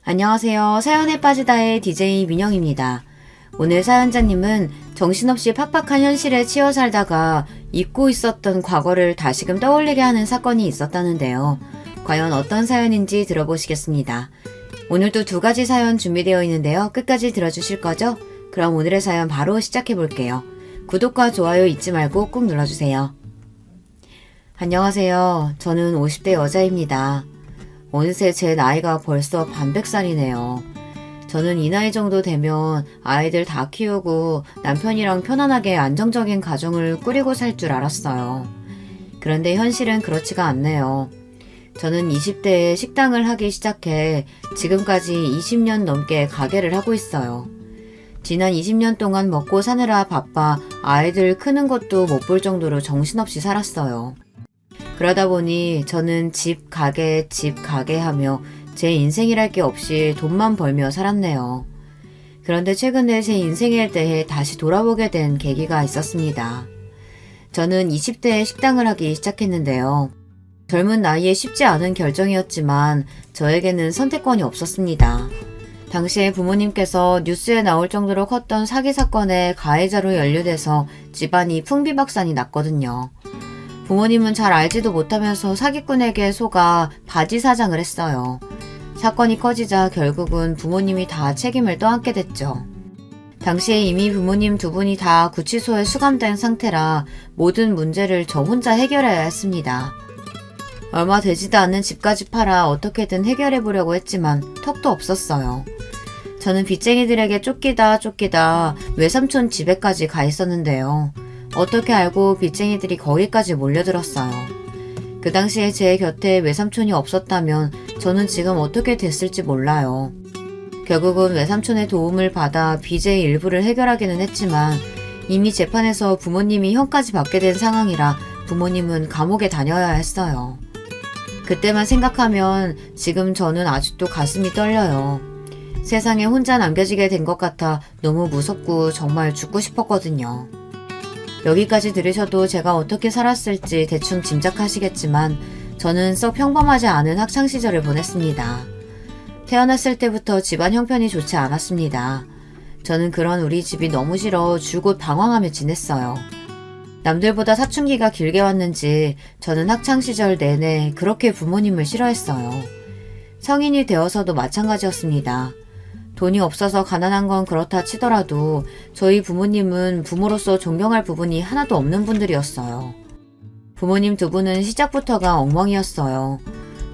안녕하세요. 사연에 빠지다의 DJ 민영입니다. 오늘 사연자님은 정신없이 팍팍한 현실에 치여 살다가 잊고 있었던 과거를 다시금 떠올리게 하는 사건이 있었다는데요. 과연 어떤 사연인지 들어보시겠습니다. 오늘도 두 가지 사연 준비되어 있는데요. 끝까지 들어주실 거죠? 그럼 오늘의 사연 바로 시작해 볼게요. 구독과 좋아요 잊지 말고 꾹 눌러주세요. 안녕하세요. 저는 50대 여자입니다. 어느새 제 나이가 벌써 반백살이네요. 저는 이 나이 정도 되면 아이들 다 키우고 남편이랑 편안하게 안정적인 가정을 꾸리고 살 줄 알았어요. 그런데 현실은 그렇지가 않네요. 저는 20대에 식당을 하기 시작해 지금까지 20년 넘게 가게를 하고 있어요. 지난 20년 동안 먹고 사느라 바빠 아이들 크는 것도 못 볼 정도로 정신없이 살았어요. 그러다 보니 저는 집, 가게 하며 제 인생이랄 게 없이 돈만 벌며 살았네요. 그런데 최근에 제 인생에 대해 다시 돌아보게 된 계기가 있었습니다. 저는 20대에 식당을 하기 시작했는데요. 젊은 나이에 쉽지 않은 결정이었지만 저에게는 선택권이 없었습니다. 당시에 부모님께서 뉴스에 나올 정도로 컸던 사기 사건에 가해자로 연루돼서 집안이 풍비박산이 났거든요. 부모님은 잘 알지도 못하면서 사기꾼에게 속아 바지 사장을 했어요. 사건이 커지자 결국은 부모님이 다 책임을 떠안게 됐죠. 당시에 이미 부모님 두 분이 다 구치소에 수감된 상태라 모든 문제를 저 혼자 해결해야 했습니다. 얼마 되지도 않는 집까지 팔아 어떻게든 해결해 보려고 했지만 턱도 없었어요. 저는 빚쟁이들에게 쫓기다 외삼촌 집에까지 가 있었는데요. 어떻게 알고 빚쟁이들이 거기까지 몰려들었어요. 그 당시에 제 곁에 외삼촌이 없었다면 저는 지금 어떻게 됐을지 몰라요. 결국은 외삼촌의 도움을 받아 빚의 일부를 해결하기는 했지만 이미 재판에서 부모님이 형까지 받게 된 상황이라 부모님은 감옥에 다녀야 했어요. 그때만 생각하면 지금 저는 아직도 가슴이 떨려요. 세상에 혼자 남겨지게 된 것 같아 너무 무섭고 정말 죽고 싶었거든요. 여기까지 들으셔도 제가 어떻게 살았을지 대충 짐작하시겠지만 저는 썩 평범하지 않은 학창시절을 보냈습니다. 태어났을 때부터 집안 형편이 좋지 않았습니다. 저는 그런 우리 집이 너무 싫어 줄곧 방황하며 지냈어요. 남들보다 사춘기가 길게 왔는지 저는 학창시절 내내 그렇게 부모님을 싫어했어요. 성인이 되어서도 마찬가지였습니다. 돈이 없어서 가난한 건 그렇다 치더라도 저희 부모님은 부모로서 존경할 부분이 하나도 없는 분들이었어요. 부모님 두 분은 시작부터가 엉망이었어요.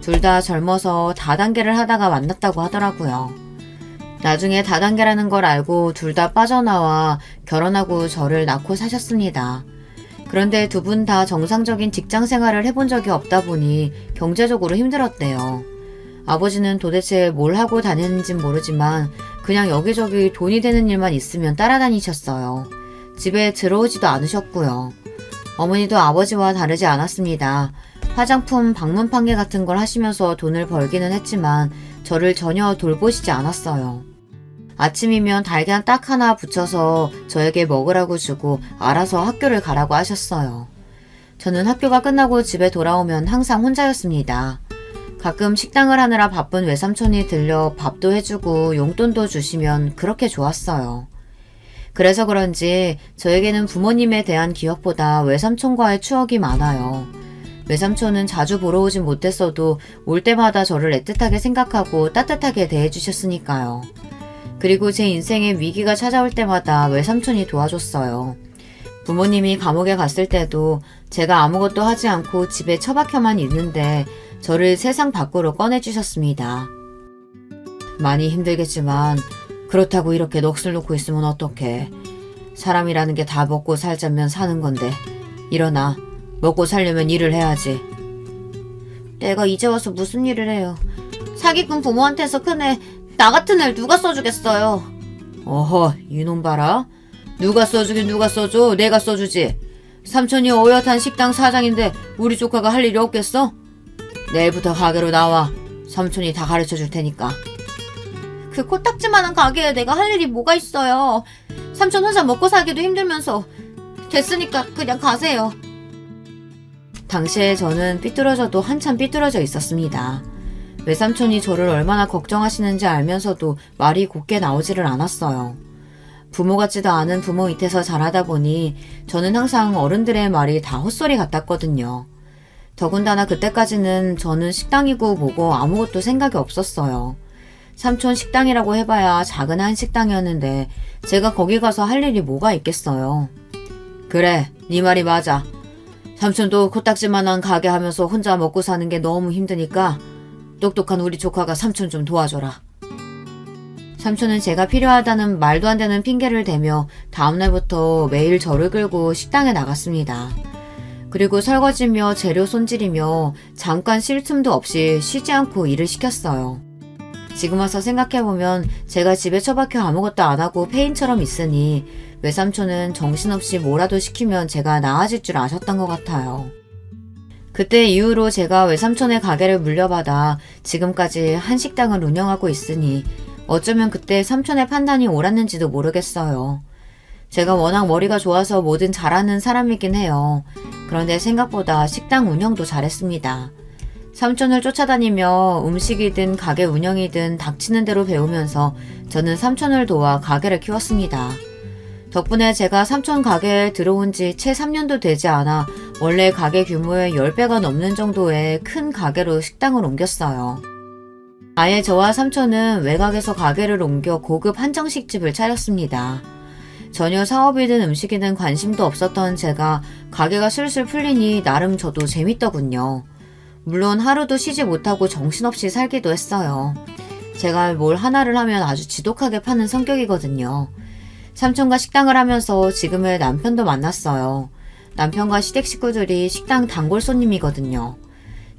둘 다 젊어서 다단계를 하다가 만났다고 하더라고요. 나중에 다단계라는 걸 알고 둘 다 빠져나와 결혼하고 저를 낳고 사셨습니다. 그런데 두 분 다 정상적인 직장 생활을 해본 적이 없다 보니 경제적으로 힘들었대요. 아버지는 도대체 뭘 하고 다녔는진 모르지만 그냥 여기저기 돈이 되는 일만 있으면 따라다니셨어요. 집에 들어오지도 않으셨고요. 어머니도 아버지와 다르지 않았습니다. 화장품, 방문 판매 같은 걸 하시면서 돈을 벌기는 했지만 저를 전혀 돌보시지 않았어요. 아침이면 달걀 딱 하나 붙여서 저에게 먹으라고 주고 알아서 학교를 가라고 하셨어요. 저는 학교가 끝나고 집에 돌아오면 항상 혼자였습니다. 가끔 식당을 하느라 바쁜 외삼촌이 들려 밥도 해주고 용돈도 주시면 그렇게 좋았어요. 그래서 그런지 저에게는 부모님에 대한 기억보다 외삼촌과의 추억이 많아요. 외삼촌은 자주 보러 오진 못했어도 올 때마다 저를 애틋하게 생각하고 따뜻하게 대해주셨으니까요. 그리고 제 인생에 위기가 찾아올 때마다 외삼촌이 도와줬어요. 부모님이 감옥에 갔을 때도 제가 아무것도 하지 않고 집에 처박혀만 있는데 저를 세상 밖으로 꺼내주셨습니다. 많이 힘들겠지만 그렇다고 이렇게 넋을 놓고 있으면 어떡해. 사람이라는 게 다 먹고 살자면 사는 건데 일어나. 먹고 살려면 일을 해야지. 내가 이제 와서 무슨 일을 해요. 사기꾼 부모한테서 크네. 나 같은 애 누가 써주겠어요. 어허, 이놈 봐라. 누가 써주긴 누가 써줘. 내가 써주지. 삼촌이 어엿한 식당 사장인데 우리 조카가 할 일이 없겠어? 내일부터 가게로 나와. 삼촌이 다 가르쳐 줄 테니까. 그 코딱지만한 가게에 내가 할 일이 뭐가 있어요. 삼촌 혼자 먹고 살기도 힘들면서. 됐으니까 그냥 가세요. 당시에 저는 삐뚤어져도 한참 삐뚤어져 있었습니다. 외삼촌이 저를 얼마나 걱정하시는지 알면서도 말이 곱게 나오지를 않았어요. 부모 같지도 않은 부모 밑에서 자라다 보니 저는 항상 어른들의 말이 다 헛소리 같았거든요. 더군다나 그때까지는 저는 식당이고 뭐고 아무것도 생각이 없었어요. 삼촌 식당이라고 해봐야 작은 한식당이었는데 제가 거기 가서 할 일이 뭐가 있겠어요. 그래, 네 말이 맞아. 삼촌도 코딱지만한 가게 하면서 혼자 먹고 사는 게 너무 힘드니까 똑똑한 우리 조카가 삼촌 좀 도와줘라. 삼촌은 제가 필요하다는 말도 안 되는 핑계를 대며 다음날부터 매일 저를 끌고 식당에 나갔습니다. 그리고 설거지며 재료 손질이며 잠깐 쉴 틈도 없이 쉬지 않고 일을 시켰어요. 지금 와서 생각해보면 제가 집에 처박혀 아무것도 안 하고 폐인처럼 있으니 외삼촌은 정신없이 뭐라도 시키면 제가 나아질 줄 아셨던 것 같아요. 그때 이후로 제가 외삼촌의 가게를 물려받아 지금까지 한식당을 운영하고 있으니 어쩌면 그때 삼촌의 판단이 옳았는지도 모르겠어요. 제가 워낙 머리가 좋아서 뭐든 잘하는 사람이긴 해요. 그런데 생각보다 식당 운영도 잘했습니다. 삼촌을 쫓아다니며 음식이든 가게 운영이든 닥치는 대로 배우면서 저는 삼촌을 도와 가게를 키웠습니다. 덕분에 제가 삼촌 가게에 들어온 지 채 3년도 되지 않아 원래 가게 규모의 10배가 넘는 정도의 큰 가게로 식당을 옮겼어요. 아예 저와 삼촌은 외곽에서 가게를 옮겨 고급 한정식집을 차렸습니다. 전혀 사업이든 음식이든 관심도 없었던 제가 가게가 술술 풀리니 나름 저도 재밌더군요. 물론 하루도 쉬지 못하고 정신없이 살기도 했어요. 제가 뭘 하나를 하면 아주 지독하게 파는 성격이거든요. 삼촌과 식당을 하면서 지금의 남편도 만났어요. 남편과 시댁 식구들이 식당 단골 손님이거든요.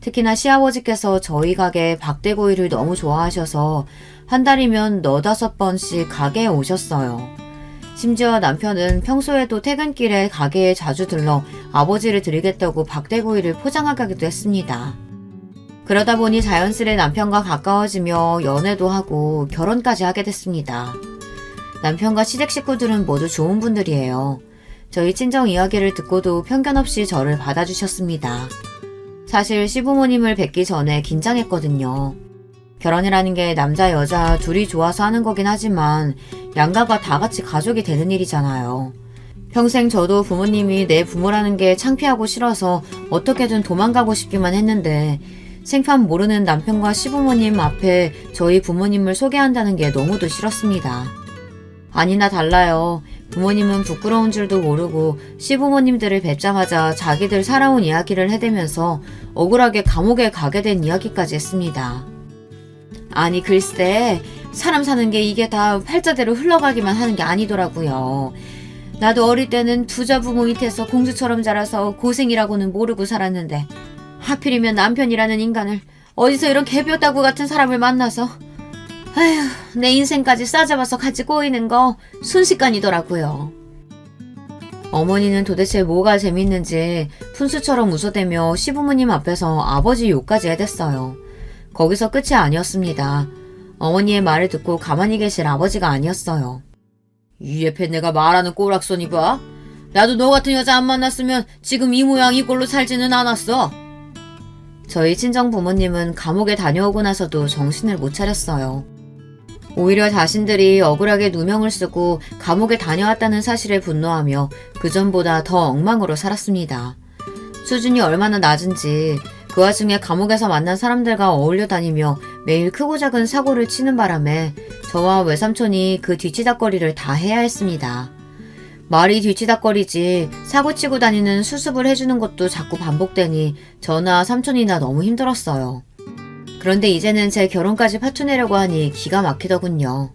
특히나 시아버지께서 저희 가게 박대구이를 너무 좋아하셔서 한 달이면 4-5번씩 가게에 오셨어요. 심지어 남편은 평소에도 퇴근길에 가게에 자주 들러 아버지를 드리겠다고 박대구이를 포장하기도 했습니다. 그러다 보니 자연스레 남편과 가까워지며 연애도 하고 결혼까지 하게 됐습니다. 남편과 시댁 식구들은 모두 좋은 분들이에요. 저희 친정 이야기를 듣고도 편견 없이 저를 받아주셨습니다. 사실 시부모님을 뵙기 전에 긴장했거든요. 결혼이라는 게 남자 여자 둘이 좋아서 하는 거긴 하지만 양가가 다 같이 가족이 되는 일이잖아요. 평생 저도 부모님이 내 부모라는 게 창피하고 싫어서 어떻게든 도망가고 싶기만 했는데 생판 모르는 남편과 시부모님 앞에 저희 부모님을 소개한다는 게 너무도 싫었습니다. 아니나 달라요. 부모님은 부끄러운 줄도 모르고 시부모님들을 뵙자마자 자기들 살아온 이야기를 해대면서 억울하게 감옥에 가게 된 이야기까지 했습니다. 아니 글쎄 사람 사는 게 이게 다 팔자대로 흘러가기만 하는 게 아니더라고요. 나도 어릴 때는 부자 부모 밑에서 공주처럼 자라서 고생이라고는 모르고 살았는데 하필이면 남편이라는 인간을 어디서 이런 개뼈다구 같은 사람을 만나서 아휴 내 인생까지 싸잡아서 같이 꼬이는 거 순식간이더라고요. 어머니는 도대체 뭐가 재밌는지 푼수처럼 웃어대며 시부모님 앞에서 아버지 욕까지 해댔어요. 거기서 끝이 아니었습니다. 어머니의 말을 듣고 가만히 계실 아버지가 아니었어요. 이 옆에 내가 말하는 꼬락서니 봐. 나도 너 같은 여자 안 만났으면 지금 이 모양 이 꼴로 살지는 않았어. 저희 친정 부모님은 감옥에 다녀오고 나서도 정신을 못 차렸어요. 오히려 자신들이 억울하게 누명을 쓰고 감옥에 다녀왔다는 사실에 분노하며 그전보다 더 엉망으로 살았습니다. 수준이 얼마나 낮은지 그 와중에 감옥에서 만난 사람들과 어울려 다니며 매일 크고 작은 사고를 치는 바람에 저와 외삼촌이 그 뒤치다꺼리를 다 해야 했습니다. 말이 뒤치다꺼리지 사고 치고 다니는 수습을 해주는 것도 자꾸 반복되니 저나 삼촌이나 너무 힘들었어요. 그런데 이제는 제 결혼까지 파투내려고 하니 기가 막히더군요.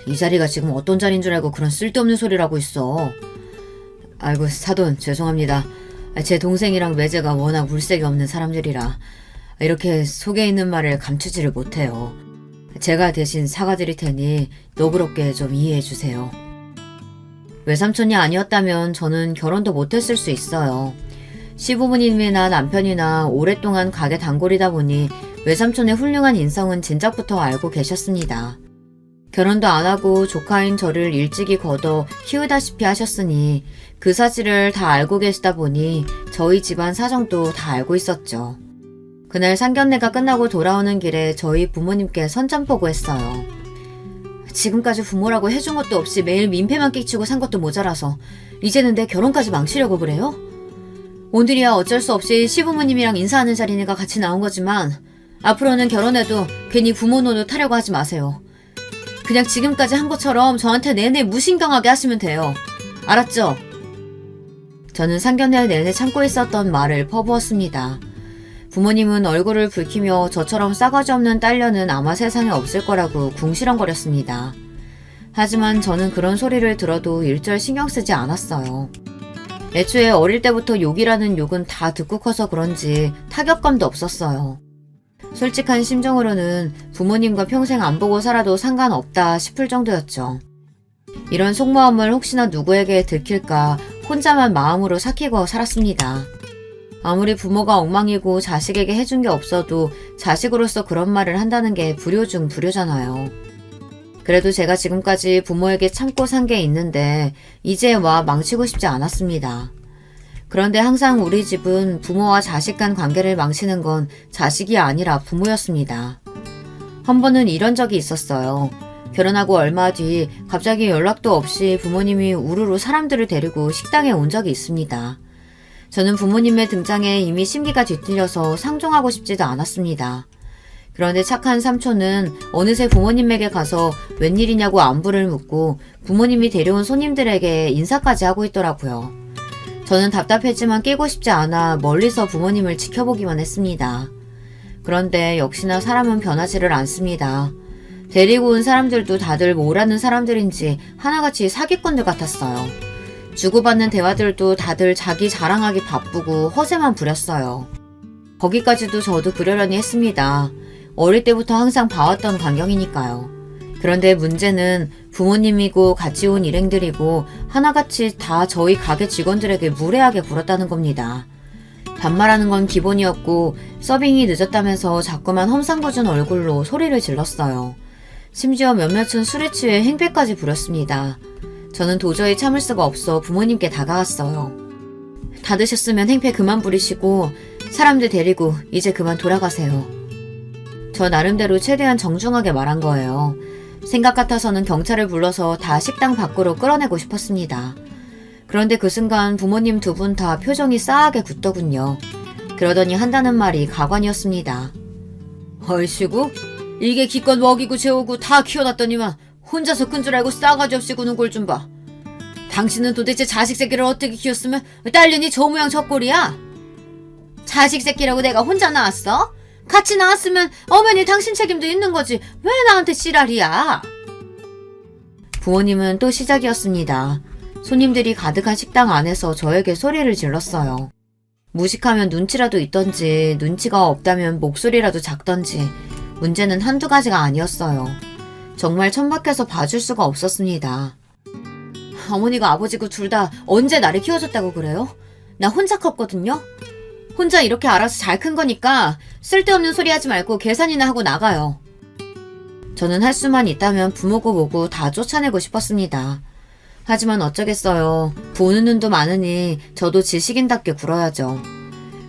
이 자리가 지금 어떤 자리인 줄 알고 그런 쓸데없는 소리를 하고 있어. 아이고 사돈 죄송합니다. 제 동생이랑 매제가 워낙 물색이 없는 사람들이라 이렇게 속에 있는 말을 감추지를 못해요. 제가 대신 사과드릴 테니 너그럽게 좀 이해해 주세요. 외삼촌이 아니었다면 저는 결혼도 못했을 수 있어요. 시부모님이나 남편이나 오랫동안 가게 단골이다 보니 외삼촌의 훌륭한 인성은 진작부터 알고 계셨습니다. 결혼도 안 하고 조카인 저를 일찍이 걷어 키우다시피 하셨으니 그 사실을 다 알고 계시다 보니 저희 집안 사정도 다 알고 있었죠. 그날 상견례가 끝나고 돌아오는 길에 저희 부모님께 선전포고했어요. 지금까지 부모라고 해준 것도 없이 매일 민폐만 끼치고 산 것도 모자라서 이제는 내 결혼까지 망치려고 그래요? 오늘이야 어쩔 수 없이 시부모님이랑 인사하는 자리니까 같이 나온 거지만 앞으로는 결혼해도 괜히 부모 노릇 하려고 하지 마세요. 그냥 지금까지 한 것처럼 저한테 내내 무신경하게 하시면 돼요. 알았죠? 저는 상견례 내내 참고 있었던 말을 퍼부었습니다. 부모님은 얼굴을 붉히며 저처럼 싸가지 없는 딸녀는 아마 세상에 없을 거라고 궁시렁거렸습니다. 하지만 저는 그런 소리를 들어도 일절 신경 쓰지 않았어요. 애초에 어릴 때부터 욕이라는 욕은 다 듣고 커서 그런지 타격감도 없었어요. 솔직한 심정으로는 부모님과 평생 안 보고 살아도 상관없다 싶을 정도였죠. 이런 속마음을 혹시나 누구에게 들킬까 혼자만 마음으로 삭히고 살았습니다. 아무리 부모가 엉망이고 자식에게 해준 게 없어도 자식으로서 그런 말을 한다는 게 불효 중 불효잖아요. 그래도 제가 지금까지 부모에게 참고 산 게 있는데 이제 와 망치고 싶지 않았습니다. 그런데 항상 우리 집은 부모와 자식 간 관계를 망치는 건 자식이 아니라 부모였습니다. 한 번은 이런 적이 있었어요. 결혼하고 얼마 뒤 갑자기 연락도 없이 부모님이 우르르 사람들을 데리고 식당에 온 적이 있습니다. 저는 부모님의 등장에 이미 심기가 뒤틀려서 상종하고 싶지도 않았습니다. 그런데 착한 삼촌은 어느새 부모님에게 가서 웬일이냐고 안부를 묻고 부모님이 데려온 손님들에게 인사까지 하고 있더라고요. 저는 답답했지만 끼고 싶지 않아 멀리서 부모님을 지켜보기만 했습니다. 그런데 역시나 사람은 변하지를 않습니다. 데리고 온 사람들도 다들 뭐라는 사람들인지 하나같이 사기꾼들 같았어요. 주고받는 대화들도 다들 자기 자랑하기 바쁘고 허세만 부렸어요. 거기까지도 저도 그러려니 했습니다. 어릴 때부터 항상 봐왔던 광경이니까요. 그런데 문제는 부모님이고 같이 온 일행들이고 하나같이 다 저희 가게 직원들에게 무례하게 굴었다는 겁니다. 반말하는 건 기본이었고 서빙이 늦었다면서 자꾸만 험상궂은 얼굴로 소리를 질렀어요. 심지어 몇몇은 술에 취해 행패까지 부렸습니다. 저는 도저히 참을 수가 없어 부모님께 다가갔어요. 다 드셨으면 행패 그만 부리시고 사람들 데리고 이제 그만 돌아가세요. 저 나름대로 최대한 정중하게 말한 거예요. 생각 같아서는 경찰을 불러서 다 식당 밖으로 끌어내고 싶었습니다. 그런데 그 순간 부모님 두 분 다 표정이 싸하게 굳더군요. 그러더니 한다는 말이 가관이었습니다. 얼씨구, 이게 기껏 먹이고 재우고 다 키워놨더니만 혼자서 큰 줄 알고 싸가지 없이 구는 꼴 좀 봐. 당신은 도대체 자식 새끼를 어떻게 키웠으면 딸년이 저 모양 저 꼴이야? 자식 새끼라고 내가 혼자 낳았어? 같이 낳았으면 어머니 당신 책임도 있는 거지 왜 나한테 지랄이야? 부모님은 또 시작이었습니다. 손님들이 가득한 식당 안에서 저에게 소리를 질렀어요. 무식하면 눈치라도 있던지 눈치가 없다면 목소리라도 작던지 문제는 한두 가지가 아니었어요. 정말 천박해서 봐줄 수가 없었습니다. 어머니가 아버지고 둘 다 언제 나를 키워줬다고 그래요? 나 혼자 컸거든요? 혼자 이렇게 알아서 잘 큰 거니까 쓸데없는 소리 하지 말고 계산이나 하고 나가요. 저는 할 수만 있다면 부모고 뭐고 다 쫓아내고 싶었습니다. 하지만 어쩌겠어요. 보는 눈도 많으니 저도 지식인답게 굴어야죠.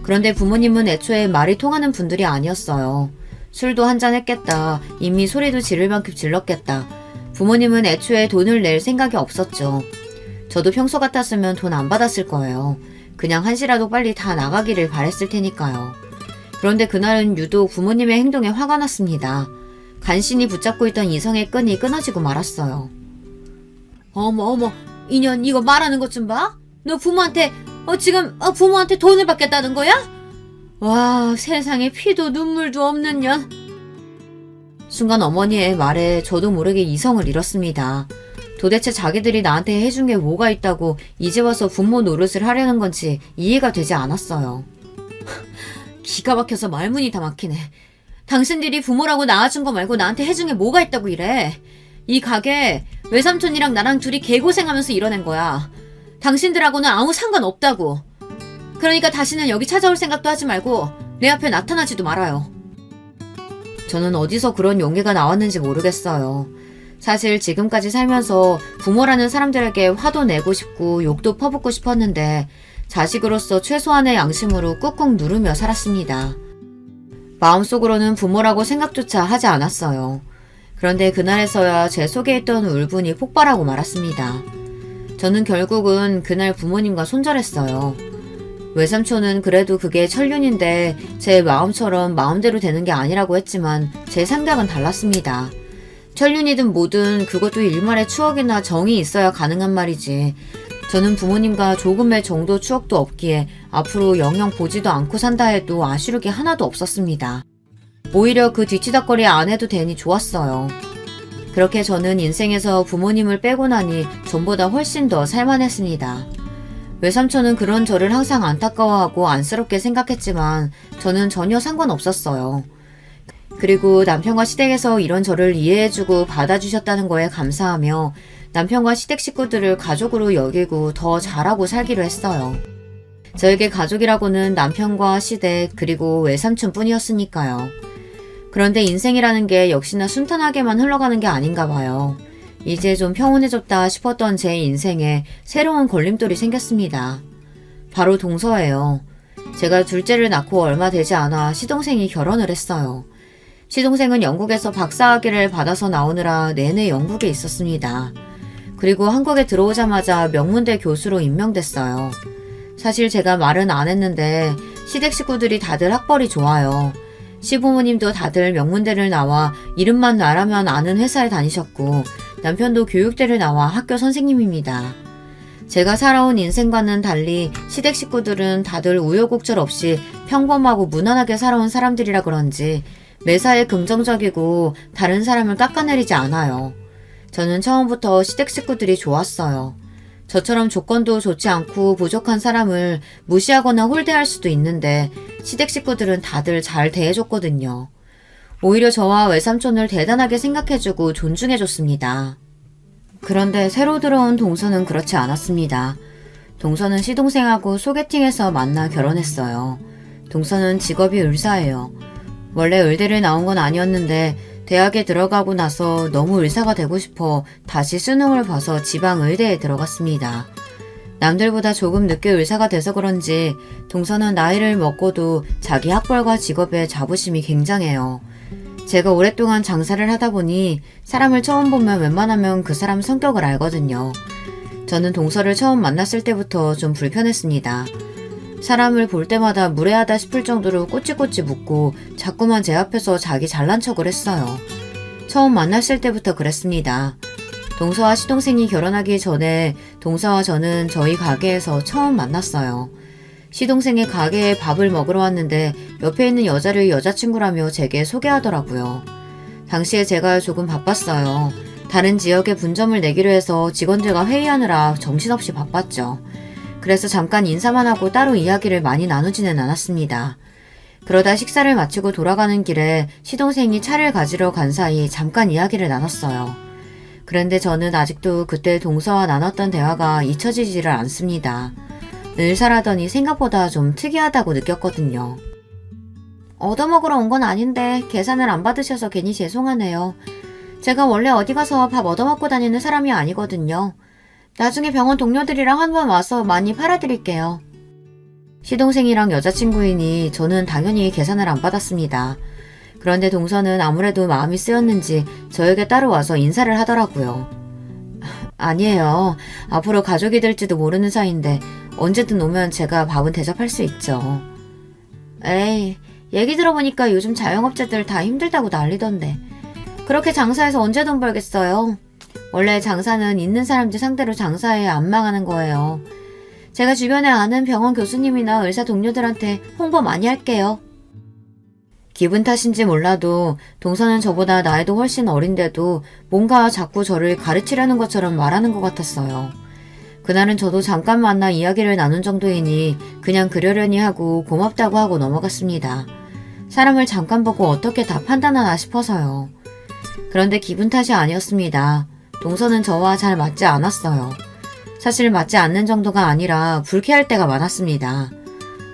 그런데 부모님은 애초에 말이 통하는 분들이 아니었어요. 술도 한잔 했겠다. 이미 소리도 지를 만큼 질렀겠다. 부모님은 애초에 돈을 낼 생각이 없었죠. 저도 평소 같았으면 돈 안 받았을 거예요. 그냥 한시라도 빨리 다 나가기를 바랬을 테니까요. 그런데 그날은 유독 부모님의 행동에 화가 났습니다. 간신히 붙잡고 있던 이성의 끈이 끊어지고 말았어요. 어머, 인연 이거 말하는 것 좀 봐? 너 부모한테 지금 부모한테 돈을 받겠다는 거야? 와, 세상에 피도 눈물도 없는 년. 순간 어머니의 말에 저도 모르게 이성을 잃었습니다. 도대체 자기들이 나한테 해준 게 뭐가 있다고 이제 와서 부모 노릇을 하려는 건지 이해가 되지 않았어요. 기가 막혀서 말문이 다 막히네. 당신들이 부모라고 낳아준 거 말고 나한테 해준 게 뭐가 있다고 이래. 이 가게 외삼촌이랑 나랑 둘이 개고생하면서 이뤄낸 거야. 당신들하고는 아무 상관없다고. 그러니까 다시는 여기 찾아올 생각도 하지 말고 내 앞에 나타나지도 말아요. 저는 어디서 그런 용기가 나왔는지 모르겠어요. 사실 지금까지 살면서 부모라는 사람들에게 화도 내고 싶고 욕도 퍼붓고 싶었는데 자식으로서 최소한의 양심으로 꾹꾹 누르며 살았습니다. 마음속으로는 부모라고 생각조차 하지 않았어요. 그런데 그날에서야 제 속에 있던 울분이 폭발하고 말았습니다. 저는 결국은 그날 부모님과 손절했어요. 외삼촌은 그래도 그게 천륜인데 제 마음처럼 마음대로 되는 게 아니라고 했지만 제 생각은 달랐습니다. 천륜이든 뭐든 그것도 일말의 추억이나 정이 있어야 가능한 말이지. 저는 부모님과 조금의 정도 추억도 없기에 앞으로 영영 보지도 않고 산다 해도 아쉬울 게 하나도 없었습니다. 오히려 그 뒤치다거리 안 해도 되니 좋았어요. 그렇게 저는 인생에서 부모님을 빼고 나니 전보다 훨씬 더 살만했습니다. 외삼촌은 그런 저를 항상 안타까워하고 안쓰럽게 생각했지만 저는 전혀 상관없었어요. 그리고 남편과 시댁에서 이런 저를 이해해주고 받아주셨다는 거에 감사하며 남편과 시댁 식구들을 가족으로 여기고 더 잘하고 살기로 했어요. 저에게 가족이라고는 남편과 시댁 그리고 외삼촌 뿐이었으니까요. 그런데 인생이라는 게 역시나 순탄하게만 흘러가는 게 아닌가 봐요. 이제 좀 평온해졌다 싶었던 제 인생에 새로운 걸림돌이 생겼습니다. 바로 동서예요. 제가 둘째를 낳고 얼마 되지 않아 시동생이 결혼을 했어요. 시동생은 영국에서 박사학위를 받아서 나오느라 내내 영국에 있었습니다. 그리고 한국에 들어오자마자 명문대 교수로 임명됐어요. 사실 제가 말은 안 했는데 시댁 식구들이 다들 학벌이 좋아요. 시부모님도 다들 명문대를 나와 이름만 나라면 아는 회사에 다니셨고 남편도 교육대를 나와 학교 선생님입니다. 제가 살아온 인생과는 달리 시댁 식구들은 다들 우여곡절 없이 평범하고 무난하게 살아온 사람들이라 그런지 매사에 긍정적이고 다른 사람을 깎아내리지 않아요. 저는 처음부터 시댁 식구들이 좋았어요. 저처럼 조건도 좋지 않고 부족한 사람을 무시하거나 홀대할 수도 있는데 시댁 식구들은 다들 잘 대해줬거든요. 오히려 저와 외삼촌을 대단하게 생각해주고 존중해줬습니다. 그런데 새로 들어온 동서는 그렇지 않았습니다. 동서는 시동생하고 소개팅에서 만나 결혼했어요. 동서는 직업이 의사예요. 원래 의대를 나온 건 아니었는데 대학에 들어가고 나서 너무 의사가 되고 싶어 다시 수능을 봐서 지방 의대에 들어갔습니다. 남들보다 조금 늦게 의사가 돼서 그런지 동서는 나이를 먹고도 자기 학벌과 직업에 자부심이 굉장해요. 제가 오랫동안 장사를 하다 보니 사람을 처음 보면 웬만하면 그 사람 성격을 알거든요. 저는 동서를 처음 만났을 때부터 좀 불편했습니다. 사람을 볼 때마다 무례하다 싶을 정도로 꼬치꼬치 묻고 자꾸만 제 앞에서 자기 잘난 척을 했어요. 처음 만났을 때부터 그랬습니다. 동서와 시동생이 결혼하기 전에 동서와 저는 저희 가게에서 처음 만났어요. 시동생의 가게에 밥을 먹으러 왔는데 옆에 있는 여자를 여자친구라며 제게 소개하더라고요. 당시에 제가 조금 바빴어요. 다른 지역에 분점을 내기로 해서 직원들과 회의하느라 정신없이 바빴죠. 그래서 잠깐 인사만 하고 따로 이야기를 많이 나누지는 않았습니다. 그러다 식사를 마치고 돌아가는 길에 시동생이 차를 가지러 간 사이 잠깐 이야기를 나눴어요. 그런데 저는 아직도 그때 동서와 나눴던 대화가 잊혀지지를 않습니다. 늘 살아더니 생각보다 좀 특이하다고 느꼈거든요. 얻어먹으러 온 건 아닌데 계산을 안 받으셔서 괜히 죄송하네요. 제가 원래 어디 가서 밥 얻어먹고 다니는 사람이 아니거든요. 나중에 병원 동료들이랑 한번 와서 많이 팔아드릴게요. 시동생이랑 여자친구이니 저는 당연히 계산을 안 받았습니다. 그런데 동서는 아무래도 마음이 쓰였는지 저에게 따로 와서 인사를 하더라고요. 아니에요. 앞으로 가족이 될지도 모르는 사이인데 언제든 오면 제가 밥은 대접할 수 있죠. 에이, 얘기 들어보니까 요즘 자영업자들 다 힘들다고 난리던데. 그렇게 장사해서 언제 돈 벌겠어요? 원래 장사는 있는 사람들 상대로 장사해야 안 망하는 거예요. 제가 주변에 아는 병원 교수님이나 의사 동료들한테 홍보 많이 할게요. 기분 탓인지 몰라도 동서는 저보다 나이도 훨씬 어린데도 뭔가 자꾸 저를 가르치려는 것처럼 말하는 것 같았어요. 그날은 저도 잠깐 만나 이야기를 나눈 정도이니 그냥 그러려니 하고 고맙다고 하고 넘어갔습니다. 사람을 잠깐 보고 어떻게 다 판단하나 싶어서요. 그런데 기분 탓이 아니었습니다. 동서는 저와 잘 맞지 않았어요. 사실 맞지 않는 정도가 아니라 불쾌할 때가 많았습니다.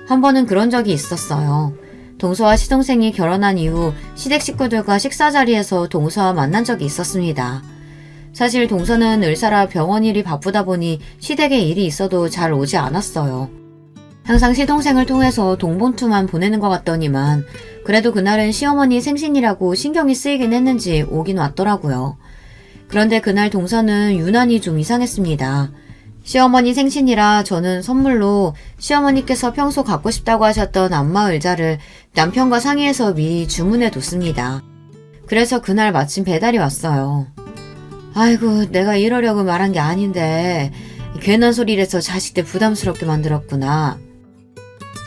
한 번은 그런 적이 있었어요. 동서와 시동생이 결혼한 이후 시댁 식구들과 식사 자리에서 동서와 만난 적이 있었습니다. 사실 동서는 의사라 병원 일이 바쁘다 보니 시댁에 일이 있어도 잘 오지 않았어요. 항상 시동생을 통해서 동봉투만 보내는 것 같더니만 그래도 그날은 시어머니 생신이라고 신경이 쓰이긴 했는지 오긴 왔더라고요. 그런데 그날 동서는 유난히 좀 이상했습니다. 시어머니 생신이라 저는 선물로 시어머니께서 평소 갖고 싶다고 하셨던 안마 의자를 남편과 상의해서 미리 주문해 뒀습니다. 그래서 그날 마침 배달이 왔어요. 아이고, 내가 이러려고 말한 게 아닌데 괜한 소리를 해서 자식들 부담스럽게 만들었구나.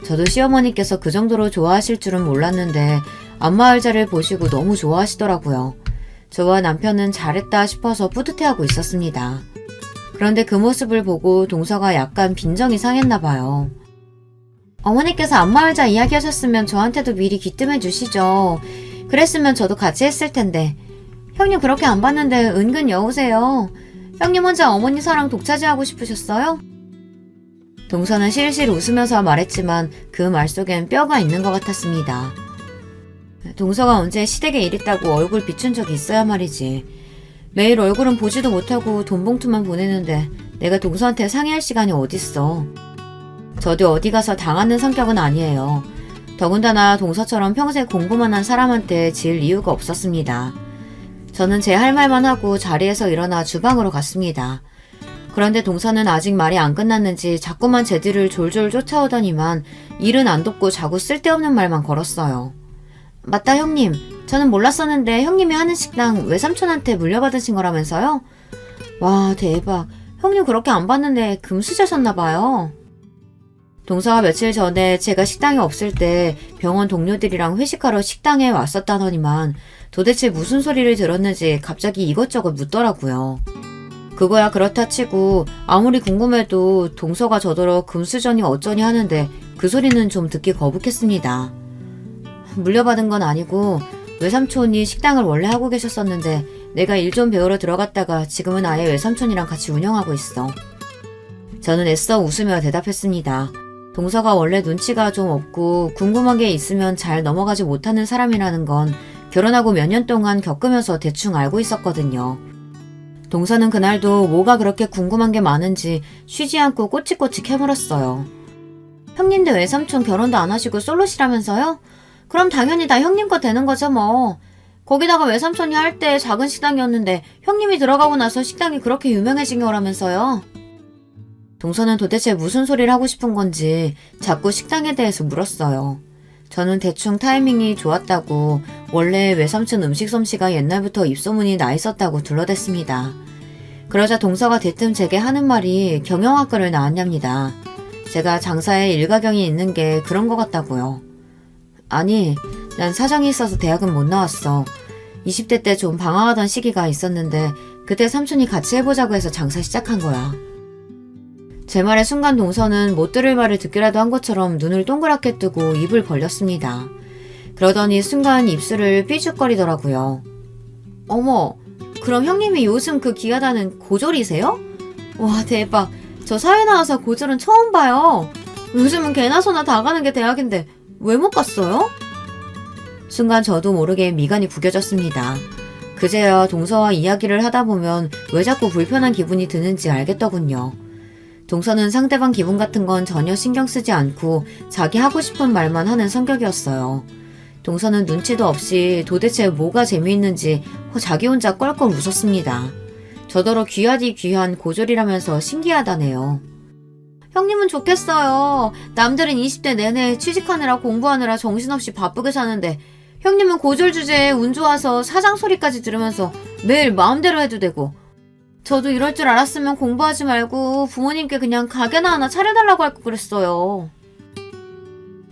저도 시어머니께서 그 정도로 좋아하실 줄은 몰랐는데 안마 의자를 보시고 너무 좋아하시더라고요. 저와 남편은 잘했다 싶어서 뿌듯해하고 있었습니다. 그런데 그 모습을 보고 동서가 약간 빈정이 상했나 봐요. 어머니께서 안마 의자 이야기하셨으면 저한테도 미리 귀뜸해 주시죠. 그랬으면 저도 같이 했을 텐데. 형님 그렇게 안 봤는데 은근 여우세요. 형님 혼자 어머니 사랑 독차지하고 싶으셨어요? 동서는 실실 웃으면서 말했지만 그 말 속엔 뼈가 있는 것 같았습니다. 동서가 언제 시댁에 일 있다고 얼굴 비춘 적이 있어야 말이지. 매일 얼굴은 보지도 못하고 돈봉투만 보내는데 내가 동서한테 상의할 시간이 어딨어. 저도 어디 가서 당하는 성격은 아니에요. 더군다나 동서처럼 평생 공부만 한 사람한테 질 이유가 없었습니다. 저는 제 할 말만 하고 자리에서 일어나 주방으로 갔습니다. 그런데 동서는 아직 말이 안 끝났는지 자꾸만 제 뒤를 졸졸 쫓아오더니만 일은 안 돕고 자꾸 쓸데없는 말만 걸었어요. 맞다 형님. 저는 몰랐었는데 형님이 하는 식당 외삼촌한테 물려받으신 거라면서요? 와 대박. 형님 그렇게 안 봤는데 금수저셨나봐요. 동서가 며칠 전에 제가 식당에 없을 때 병원 동료들이랑 회식하러 식당에 왔었다더니만 도대체 무슨 소리를 들었는지 갑자기 이것저것 묻더라고요. 그거야 그렇다 치고 아무리 궁금해도 동서가 저더러 금수저니 어쩌니 하는데 그 소리는 좀 듣기 거북했습니다. 물려받은 건 아니고 외삼촌이 식당을 원래 하고 계셨었는데 내가 일 좀 배우러 들어갔다가 지금은 아예 외삼촌이랑 같이 운영하고 있어. 저는 애써 웃으며 대답했습니다. 동서가 원래 눈치가 좀 없고 궁금한 게 있으면 잘 넘어가지 못하는 사람이라는 건 결혼하고 몇 년 동안 겪으면서 대충 알고 있었거든요. 동서는 그날도 뭐가 그렇게 궁금한 게 많은지 쉬지 않고 꼬치꼬치 캐물었어요. 형님도 외삼촌 결혼도 안 하시고 솔로시라면서요? 그럼 당연히 다 형님 거 되는 거죠 뭐. 거기다가 외삼촌이 할 때 작은 식당이었는데 형님이 들어가고 나서 식당이 그렇게 유명해진 거라면서요. 동서는 도대체 무슨 소리를 하고 싶은 건지 자꾸 식당에 대해서 물었어요. 저는 대충 타이밍이 좋았다고 원래 외삼촌 음식 솜씨가 옛날부터 입소문이 나 있었다고 둘러댔습니다. 그러자 동서가 대뜸 제게 하는 말이 경영학과를 나왔답니다. 제가 장사에 일가경이 있는 게 그런 것 같다고요. 아니, 난 사정이 있어서 대학은 못 나왔어. 20대 때 좀 방황하던 시기가 있었는데 그때 삼촌이 같이 해보자고 해서 장사 시작한 거야. 제 말에 순간 동서는 못 들을 말을 듣기라도 한 것처럼 눈을 동그랗게 뜨고 입을 벌렸습니다. 그러더니 순간 입술을 삐죽거리더라고요. 어머, 그럼 형님이 요즘 그 귀하다는 고졸이세요? 와 대박. 저 사회 나와서 고졸은 처음 봐요. 요즘은 개나 소나 다 가는 게 대학인데 왜 못 갔어요? 순간 저도 모르게 미간이 구겨졌습니다. 그제야 동서와 이야기를 하다 보면 왜 자꾸 불편한 기분이 드는지 알겠더군요. 동서는 상대방 기분 같은 건 전혀 신경 쓰지 않고 자기 하고 싶은 말만 하는 성격이었어요. 동서는 눈치도 없이 도대체 뭐가 재미있는지 자기 혼자 껄껄 웃었습니다. 저더러 귀하디 귀한 고졸이라면서 신기하다네요. 형님은 좋겠어요. 남들은 20대 내내 취직하느라 공부하느라 정신없이 바쁘게 사는데 형님은 고졸 주제에 운 좋아서 사장 소리까지 들으면서 매일 마음대로 해도 되고 저도 이럴 줄 알았으면 공부하지 말고 부모님께 그냥 가게나 하나 차려달라고 할 걸 그랬어요.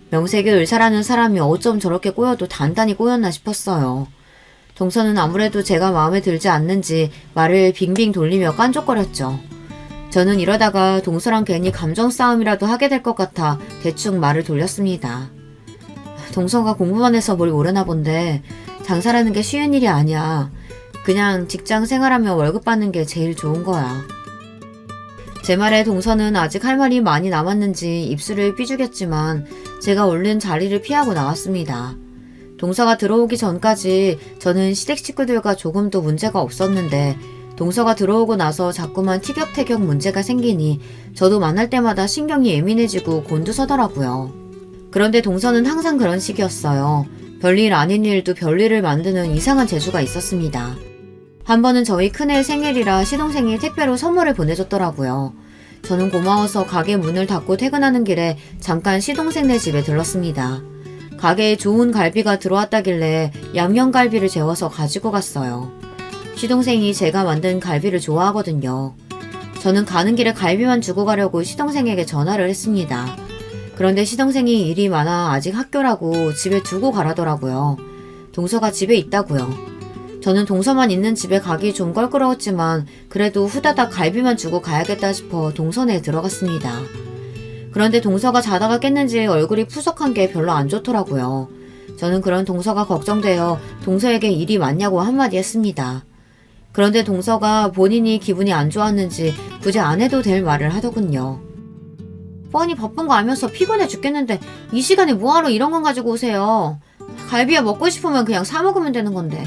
명색이 의사라는 사람이 어쩜 저렇게 꼬여도 단단히 꼬였나 싶었어요. 동서는 아무래도 제가 마음에 들지 않는지 말을 빙빙 돌리며 깐족거렸죠. 저는 이러다가 동서랑 괜히 감정 싸움이라도 하게 될 것 같아 대충 말을 돌렸습니다. 동서가 공부만 해서 뭘 모르나 본데 장사라는 게 쉬운 일이 아니야. 그냥 직장 생활하며 월급 받는 게 제일 좋은 거야. 제 말에 동서는 아직 할 말이 많이 남았는지 입술을 삐죽였지만 제가 얼른 자리를 피하고 나왔습니다. 동서가 들어오기 전까지 저는 시댁 식구들과 조금도 문제가 없었는데 동서가 들어오고 나서 자꾸만 티격태격 문제가 생기니 저도 만날 때마다 신경이 예민해지고 곤두서더라고요. 그런데 동서는 항상 그런 식이었어요. 별일 아닌 일도 별일을 만드는 이상한 재주가 있었습니다. 한 번은 저희 큰애 생일이라 시동생이 택배로 선물을 보내줬더라고요. 저는 고마워서 가게 문을 닫고 퇴근하는 길에 잠깐 시동생네 집에 들렀습니다. 가게에 좋은 갈비가 들어왔다길래 양념갈비를 재워서 가지고 갔어요. 시동생이 제가 만든 갈비를 좋아하거든요. 저는 가는 길에 갈비만 주고 가려고 시동생에게 전화를 했습니다. 그런데 시동생이 일이 많아 아직 학교라고 집에 두고 가라더라고요. 동서가 집에 있다고요. 저는 동서만 있는 집에 가기 좀 껄끄러웠지만 그래도 후다닥 갈비만 주고 가야겠다 싶어 동서내에 들어갔습니다. 그런데 동서가 자다가 깼는지 얼굴이 푸석한 게 별로 안 좋더라고요. 저는 그런 동서가 걱정되어 동서에게 일이 많냐고 한마디 했습니다. 그런데 동서가 본인이 기분이 안 좋았는지 굳이 안 해도 될 말을 하더군요. 뻔히 바쁜 거 알면서 피곤해 죽겠는데 이 시간에 뭐하러 이런 건 가지고 오세요. 갈비야 먹고 싶으면 그냥 사 먹으면 되는 건데.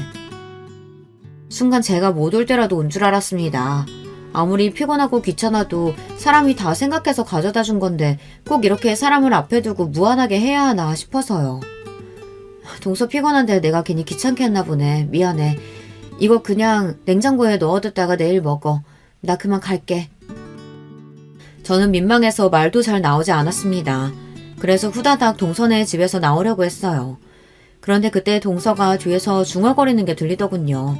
순간 제가 못 올 때라도 온 줄 알았습니다. 아무리 피곤하고 귀찮아도 사람이 다 생각해서 가져다 준 건데 꼭 이렇게 사람을 앞에 두고 무안하게 해야 하나 싶어서요. 동서 피곤한데 내가 괜히 귀찮게 했나 보네. 미안해. 이거 그냥 냉장고에 넣어뒀다가 내일 먹어. 나 그만 갈게. 저는 민망해서 말도 잘 나오지 않았습니다. 그래서 후다닥 동서네 집에서 나오려고 했어요. 그런데 그때 동서가 뒤에서 중얼거리는 게 들리더군요.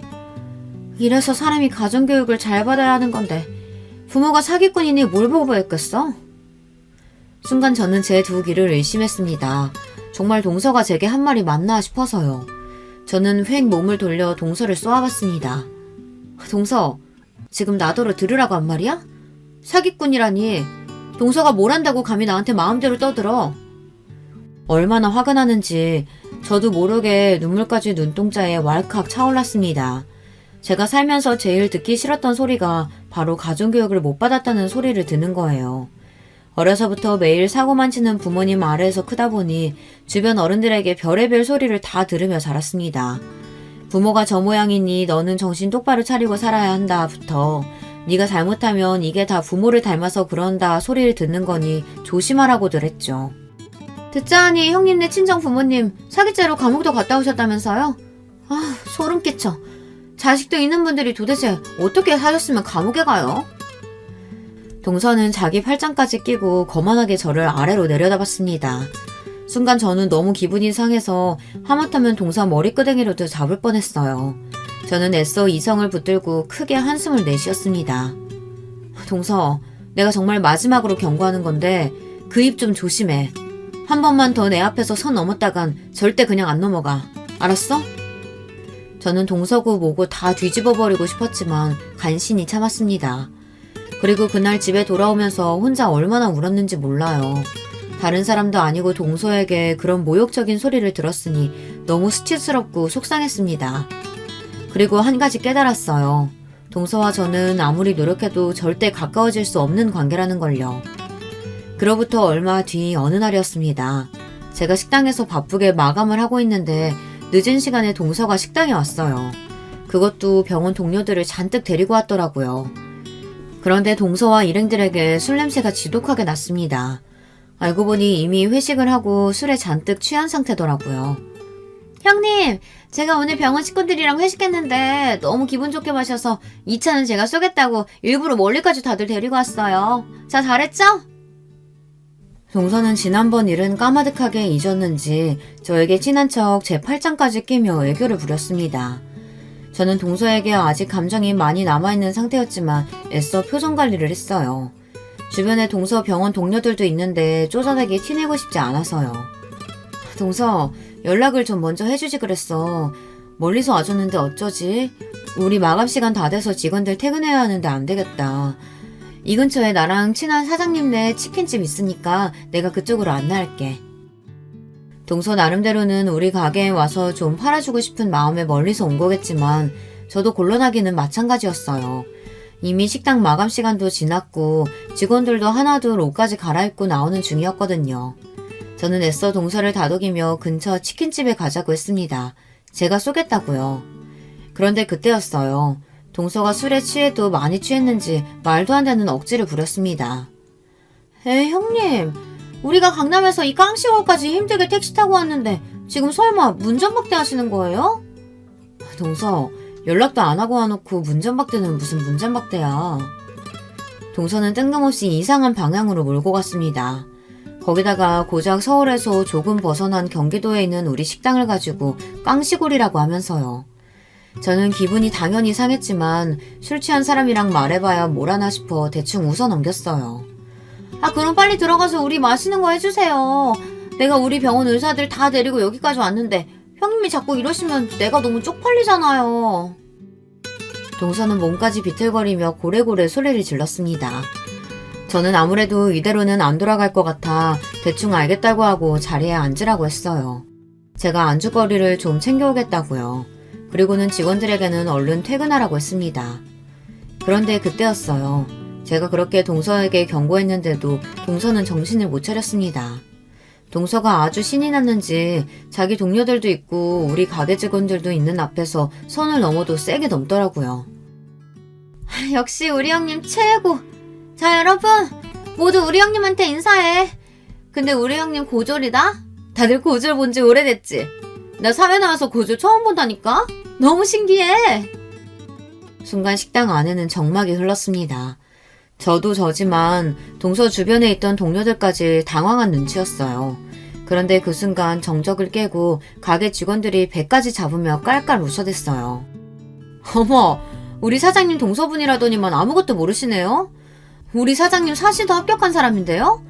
이래서 사람이 가정교육을 잘 받아야 하는 건데 부모가 사기꾼이니 뭘 보고했겠어? 순간 저는 제 두 귀를 의심했습니다. 정말 동서가 제게 한 말이 맞나 싶어서요. 저는 획 몸을 돌려 동서를 쏘아봤습니다. 동서, 지금 나더러 들으라고 한 말이야? 사기꾼이라니. 동서가 뭘 한다고 감히 나한테 마음대로 떠들어. 얼마나 화가 나는지 저도 모르게 눈물까지 눈동자에 왈칵 차올랐습니다. 제가 살면서 제일 듣기 싫었던 소리가 바로 가정교육을 못 받았다는 소리를 듣는 거예요. 어려서부터 매일 사고만 치는 부모님 아래에서 크다 보니 주변 어른들에게 별의별 소리를 다 들으며 자랐습니다. 부모가 저 모양이니 너는 정신 똑바로 차리고 살아야 한다부터 네가 잘못하면 이게 다 부모를 닮아서 그런다 소리를 듣는 거니 조심하라고들 했죠. 듣자하니 형님네 친정 부모님 사기죄로 감옥도 갔다 오셨다면서요? 아, 소름 끼쳐. 자식도 있는 분들이 도대체 어떻게 사셨으면 감옥에 가요? 동서는 자기 팔짱까지 끼고 거만하게 저를 아래로 내려다봤습니다. 순간 저는 너무 기분이 상해서 하마터면 동서 머리끄댕이로도 잡을 뻔했어요. 저는 애써 이성을 붙들고 크게 한숨을 내쉬었습니다. 동서, 내가 정말 마지막으로 경고하는 건데 그 입 좀 조심해. 한 번만 더 내 앞에서 선 넘었다간 절대 그냥 안 넘어가. 알았어? 저는 동서구 뭐고 다 뒤집어버리고 싶었지만 간신히 참았습니다. 그리고 그날 집에 돌아오면서 혼자 얼마나 울었는지 몰라요. 다른 사람도 아니고 동서에게 그런 모욕적인 소리를 들었으니 너무 수치스럽고 속상했습니다. 그리고 한 가지 깨달았어요. 동서와 저는 아무리 노력해도 절대 가까워질 수 없는 관계라는 걸요. 그로부터 얼마 뒤 어느 날이었습니다. 제가 식당에서 바쁘게 마감을 하고 있는데 늦은 시간에 동서가 식당에 왔어요. 그것도 병원 동료들을 잔뜩 데리고 왔더라고요. 그런데 동서와 일행들에게 술 냄새가 지독하게 났습니다. 알고 보니 이미 회식을 하고 술에 잔뜩 취한 상태더라고요. 형님, 제가 오늘 병원 식구들이랑 회식했는데 너무 기분 좋게 마셔서 2차는 제가 쏘겠다고 일부러 멀리까지 다들 데리고 왔어요. 자, 잘했죠? 동서는 지난번 일은 까마득하게 잊었는지 저에게 친한 척 제 팔짱까지 끼며 애교를 부렸습니다. 저는 동서에게 아직 감정이 많이 남아있는 상태였지만 애써 표정 관리를 했어요. 주변에 동서 병원 동료들도 있는데 쪼잔하게 티내고 싶지 않아서요. 동서, 연락을 좀 먼저 해주지 그랬어. 멀리서 와줬는데 어쩌지? 우리 마감시간 다 돼서 직원들 퇴근해야 하는데 안 되겠다. 이 근처에 나랑 친한 사장님네 치킨집 있으니까 내가 그쪽으로 안내할게. 동서 나름대로는 우리 가게에 와서 좀 팔아주고 싶은 마음에 멀리서 온 거겠지만 저도 곤란하기는 마찬가지였어요. 이미 식당 마감 시간도 지났고 직원들도 하나둘 옷까지 갈아입고 나오는 중이었거든요. 저는 애써 동서를 다독이며 근처 치킨집에 가자고 했습니다. 제가 쏘겠다고요. 그런데 그때였어요. 동서가 술에 취해도 많이 취했는지 말도 안 되는 억지를 부렸습니다. 형님, 우리가 강남에서 이 깡시골까지 힘들게 택시 타고 왔는데 지금 설마 문전박대 하시는 거예요? 동서, 연락도 안 하고 와놓고 문전박대는 무슨 문전박대야. 동서는 뜬금없이 이상한 방향으로 몰고 갔습니다. 거기다가 고작 서울에서 조금 벗어난 경기도에 있는 우리 식당을 가지고 깡시골이라고 하면서요. 저는 기분이 당연히 상했지만 술 취한 사람이랑 말해봐야 뭘 하나 싶어 대충 웃어 넘겼어요. 그럼 빨리 들어가서 우리 마시는 거 해주세요. 내가 우리 병원 의사들 다 데리고 여기까지 왔는데 형님이 자꾸 이러시면 내가 너무 쪽팔리잖아요. 동서는 몸까지 비틀거리며 고래고래 소리를 질렀습니다. 저는 아무래도 이대로는 안 돌아갈 것 같아 대충 알겠다고 하고 자리에 앉으라고 했어요. 제가 안주거리를 좀 챙겨오겠다고요. 그리고는 직원들에게는 얼른 퇴근하라고 했습니다. 그런데 그때였어요. 제가 그렇게 동서에게 경고했는데도 동서는 정신을 못 차렸습니다. 동서가 아주 신이 났는지 자기 동료들도 있고 우리 가게 직원들도 있는 앞에서 선을 넘어도 세게 넘더라고요. 역시 우리 형님 최고! 자, 여러분! 모두 우리 형님한테 인사해! 근데 우리 형님 고졸이다? 다들 고졸 본 지 오래됐지? 나 사회 나와서 고졸 처음 본다니까? 너무 신기해! 순간 식당 안에는 정막이 흘렀습니다. 저도 저지만 동서 주변에 있던 동료들까지 당황한 눈치였어요. 그런데 그 순간 정적을 깨고 가게 직원들이 배까지 잡으며 깔깔 웃어댔어요. 어머, 우리 사장님 동서분이라더니만 아무것도 모르시네요? 우리 사장님 사시도 합격한 사람인데요?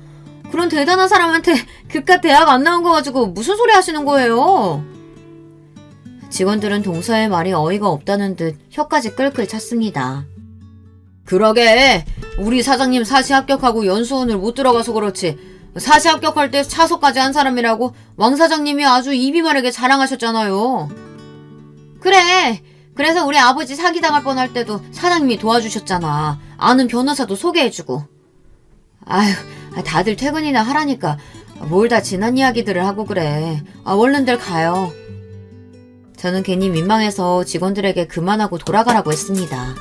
그런 대단한 사람한테 그깟 대학 안 나온 거 가지고 무슨 소리 하시는 거예요? 직원들은 동서의 말이 어이가 없다는 듯 혀까지 끌끌 찼습니다. 그러게, 우리 사장님 사시 합격하고 연수원을 못 들어가서 그렇지 사시 합격할 때 차서까지 한 사람이라고 왕 사장님이 아주 입이 마르게 자랑하셨잖아요. 그래, 그래서 우리 아버지 사기당할 뻔할 때도 사장님이 도와주셨잖아. 아는 변호사도 소개해주고. 아휴, 다들 퇴근이나 하라니까 뭘 다 지난 이야기들을 하고 그래. 얼른들 가요. 저는 괜히 민망해서 직원들에게 그만하고 돌아가라고 했습니다.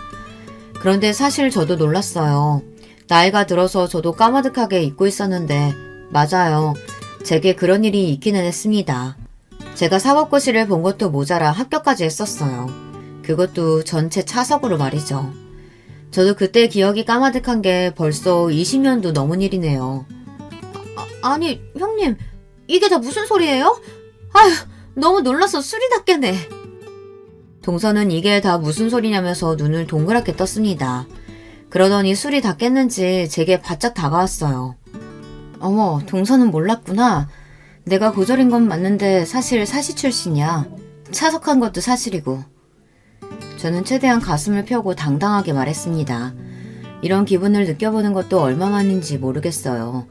그런데 사실 저도 놀랐어요. 나이가 들어서 저도 까마득하게 잊고 있었는데 맞아요. 제게 그런 일이 있기는 했습니다. 제가 사법고시를 본 것도 모자라 합격까지 했었어요. 그것도 전체 차석으로 말이죠. 저도 그때 기억이 까마득한 게 벌써 20년도 넘은 일이네요. 아니 형님, 이게 다 무슨 소리예요? 아휴, 너무 놀라서 술이 다 깨네. 동서는 이게 다 무슨 소리냐면서 눈을 동그랗게 떴습니다. 그러더니 술이 다 깼는지 제게 바짝 다가왔어요. 어머, 동서는 몰랐구나. 내가 고졸인 건 맞는데 사실 사시 출신이야. 차석한 것도 사실이고. 저는 최대한 가슴을 펴고 당당하게 말했습니다. 이런 기분을 느껴보는 것도 얼마만인지 모르겠어요.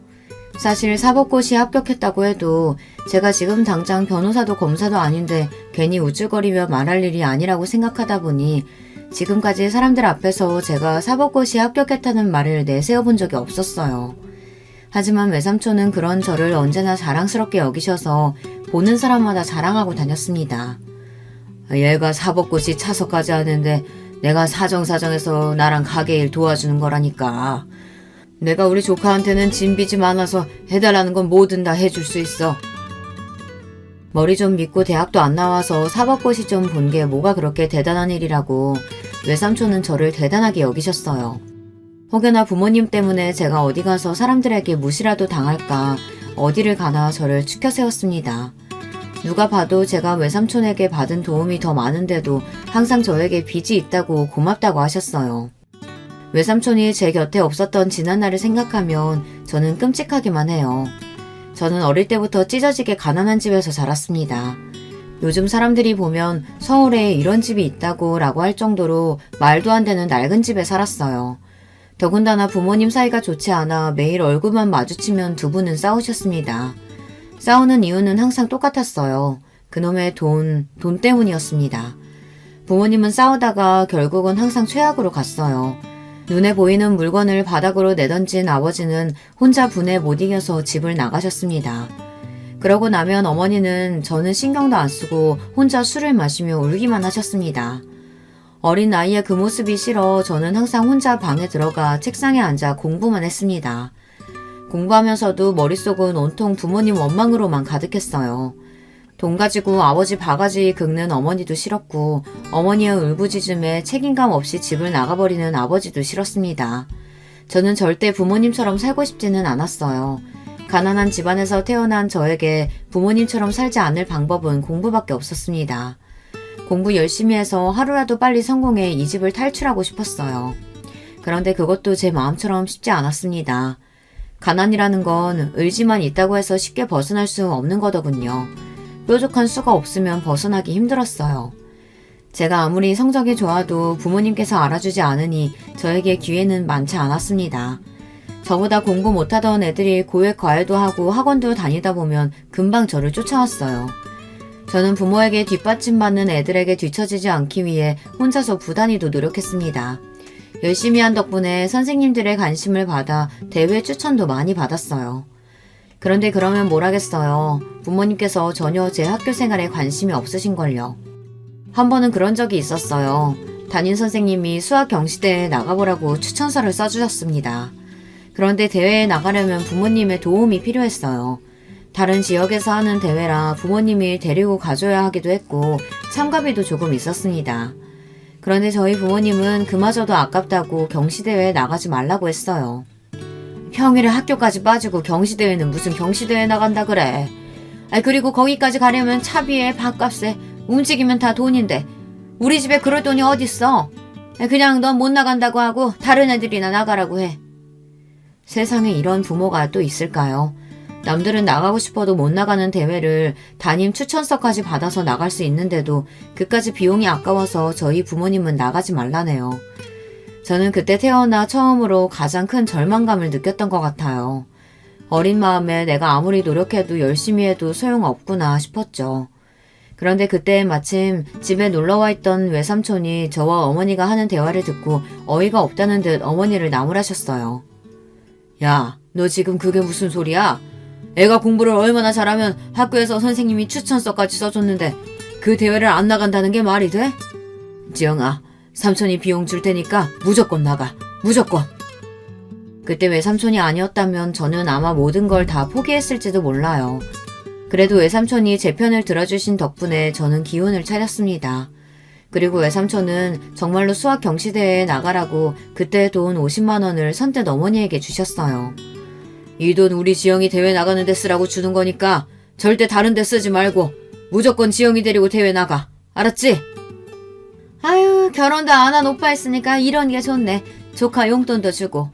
사실 사법고시 합격했다고 해도 제가 지금 당장 변호사도 검사도 아닌데 괜히 우쭐거리며 말할 일이 아니라고 생각하다 보니 지금까지 사람들 앞에서 제가 사법고시 합격했다는 말을 내세워 본 적이 없었어요. 하지만 외삼촌은 그런 저를 언제나 자랑스럽게 여기셔서 보는 사람마다 자랑하고 다녔습니다. 얘가 사법고시 차서까지 하는데 내가 사정사정해서 나랑 가게 일 도와주는 거라니까. 내가 우리 조카한테는 진빚이 많아서 해달라는 건 뭐든 다 해줄 수 있어. 머리 좀 믿고 대학도 안 나와서 사법고시 좀 본 게 뭐가 그렇게 대단한 일이라고 외삼촌은 저를 대단하게 여기셨어요. 혹여나 부모님 때문에 제가 어디 가서 사람들에게 무시라도 당할까 어디를 가나 저를 추켜 세웠습니다. 누가 봐도 제가 외삼촌에게 받은 도움이 더 많은데도 항상 저에게 빚이 있다고 고맙다고 하셨어요. 외삼촌이 제 곁에 없었던 지난날을 생각하면 저는 끔찍하기만 해요. 저는 어릴 때부터 찢어지게 가난한 집에서 자랐습니다. 요즘 사람들이 보면 서울에 이런 집이 있다고 라고 할 정도로 말도 안 되는 낡은 집에 살았어요. 더군다나 부모님 사이가 좋지 않아 매일 얼굴만 마주치면 두 분은 싸우셨습니다. 싸우는 이유는 항상 똑같았어요. 그놈의 돈 때문이었습니다. 부모님은 싸우다가 결국은 항상 최악으로 갔어요. 눈에 보이는 물건을 바닥으로 내던진 아버지는 혼자 분에 못 이겨서 집을 나가셨습니다. 그러고 나면 어머니는 저는 신경도 안 쓰고 혼자 술을 마시며 울기만 하셨습니다. 어린 나이에 그 모습이 싫어 저는 항상 혼자 방에 들어가 책상에 앉아 공부만 했습니다. 공부하면서도 머릿속은 온통 부모님 원망으로만 가득했어요. 돈 가지고 아버지 바가지 긁는 어머니도 싫었고 어머니의 울부짖음에 책임감 없이 집을 나가버리는 아버지도 싫었습니다. 저는 절대 부모님처럼 살고 싶지는 않았어요. 가난한 집안에서 태어난 저에게 부모님처럼 살지 않을 방법은 공부밖에 없었습니다. 공부 열심히 해서 하루라도 빨리 성공해 이 집을 탈출하고 싶었어요. 그런데 그것도 제 마음처럼 쉽지 않았습니다. 가난이라는 건 의지만 있다고 해서 쉽게 벗어날 수 없는 거더군요. 뾰족한 수가 없으면 벗어나기 힘들었어요. 제가 아무리 성적이 좋아도 부모님께서 알아주지 않으니 저에게 기회는 많지 않았습니다. 저보다 공부 못하던 애들이 고액 과외도 하고 학원도 다니다 보면 금방 저를 쫓아왔어요. 저는 부모에게 뒷받침받는 애들에게 뒤처지지 않기 위해 혼자서 부단히도 노력했습니다. 열심히 한 덕분에 선생님들의 관심을 받아 대회 추천도 많이 받았어요. 그런데 그러면 뭘 하겠어요. 부모님께서 전혀 제 학교 생활에 관심이 없으신걸요. 한 번은 그런 적이 있었어요. 담임 선생님이 수학 경시대회에 나가보라고 추천서를 써주셨습니다. 그런데 대회에 나가려면 부모님의 도움이 필요했어요. 다른 지역에서 하는 대회라 부모님이 데리고 가줘야 하기도 했고 참가비도 조금 있었습니다. 그런데 저희 부모님은 그마저도 아깝다고 경시대회에 나가지 말라고 했어요. 평일에 학교까지 빠지고 경시대회는 무슨 경시대회 나간다 그래. 그리고 거기까지 가려면 차비에 밥값에 움직이면 다 돈인데 우리 집에 그럴 돈이 어딨어. 그냥 넌 못 나간다고 하고 다른 애들이나 나가라고 해. 세상에 이런 부모가 또 있을까요? 남들은 나가고 싶어도 못 나가는 대회를 담임 추천서까지 받아서 나갈 수 있는데도 그까지 비용이 아까워서 저희 부모님은 나가지 말라네요. 저는 그때 태어나 처음으로 가장 큰 절망감을 느꼈던 것 같아요. 어린 마음에 내가 아무리 노력해도 열심히 해도 소용없구나 싶었죠. 그런데 그때 마침 집에 놀러와 있던 외삼촌이 저와 어머니가 하는 대화를 듣고 어이가 없다는 듯 어머니를 나무라셨어요. 야, 너 지금 그게 무슨 소리야? 애가 공부를 얼마나 잘하면 학교에서 선생님이 추천서까지 써줬는데 그 대회를 안 나간다는 게 말이 돼? 지영아, 삼촌이 비용 줄 테니까 무조건 나가. 무조건. 그때 외삼촌이 아니었다면 저는 아마 모든 걸 다 포기했을지도 몰라요. 그래도 외삼촌이 제 편을 들어주신 덕분에 저는 기운을 차렸습니다. 그리고 외삼촌은 정말로 수학 경시대회에 나가라고 그때 돈 50만 원을 선뜻 어머니에게 주셨어요. 이 돈 우리 지영이 대회 나가는 데 쓰라고 주는 거니까 절대 다른 데 쓰지 말고 무조건 지영이 데리고 대회 나가. 알았지? 아유, 결혼도 안 한 오빠 있으니까 이런 게 좋네. 조카 용돈도 주고.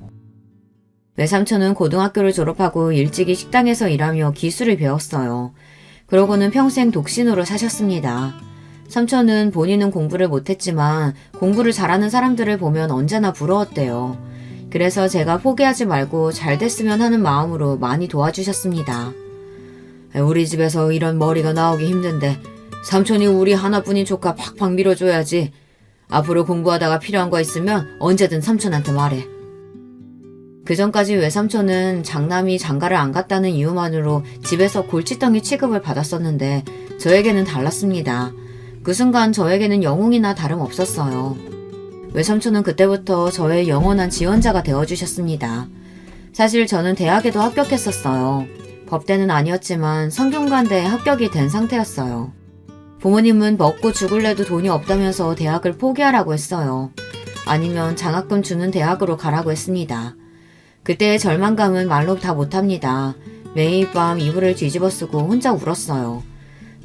외삼촌은 고등학교를 졸업하고 일찍이 식당에서 일하며 기술을 배웠어요. 그러고는 평생 독신으로 사셨습니다. 삼촌은 본인은 공부를 못했지만 공부를 잘하는 사람들을 보면 언제나 부러웠대요. 그래서 제가 포기하지 말고 잘 됐으면 하는 마음으로 많이 도와주셨습니다. 우리 집에서 이런 머리가 나오기 힘든데 삼촌이 우리 하나뿐인 조카 팍팍 밀어줘야지. 앞으로 공부하다가 필요한 거 있으면 언제든 삼촌한테 말해. 그전까지 외삼촌은 장남이 장가를 안 갔다는 이유만으로 집에서 골칫덩이 취급을 받았었는데 저에게는 달랐습니다. 그 순간 저에게는 영웅이나 다름없었어요. 외삼촌은 그때부터 저의 영원한 지원자가 되어주셨습니다. 사실 저는 대학에도 합격했었어요. 법대는 아니었지만 성균관대에 합격이 된 상태였어요. 부모님은 먹고 죽을래도 돈이 없다면서 대학을 포기하라고 했어요. 아니면 장학금 주는 대학으로 가라고 했습니다. 그때의 절망감은 말로 다 못합니다. 매일 밤 이불을 뒤집어 쓰고 혼자 울었어요.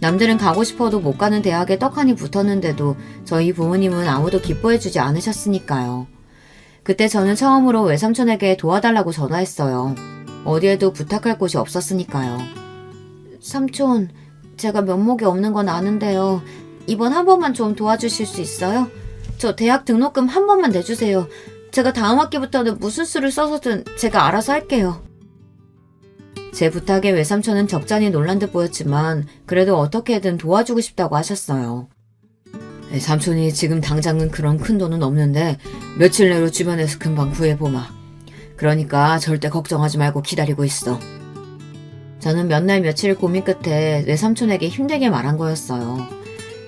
남들은 가고 싶어도 못 가는 대학에 떡하니 붙었는데도 저희 부모님은 아무도 기뻐해주지 않으셨으니까요. 그때 저는 처음으로 외삼촌에게 도와달라고 전화했어요. 어디에도 부탁할 곳이 없었으니까요. 삼촌, 제가 면목이 없는 건 아는데요. 이번 한 번만 좀 도와주실 수 있어요? 저 대학 등록금 한 번만 내주세요. 제가 다음 학기부터는 무슨 수를 써서든 제가 알아서 할게요. 제 부탁에 외삼촌은 적잖이 놀란 듯 보였지만 그래도 어떻게든 도와주고 싶다고 하셨어요. 삼촌이 지금 당장은 그런 큰 돈은 없는데 며칠 내로 주변에서 금방 구해보마. 그러니까 절대 걱정하지 말고 기다리고 있어. 저는 몇 날 며칠 고민 끝에 외삼촌에게 힘들게 말한 거였어요.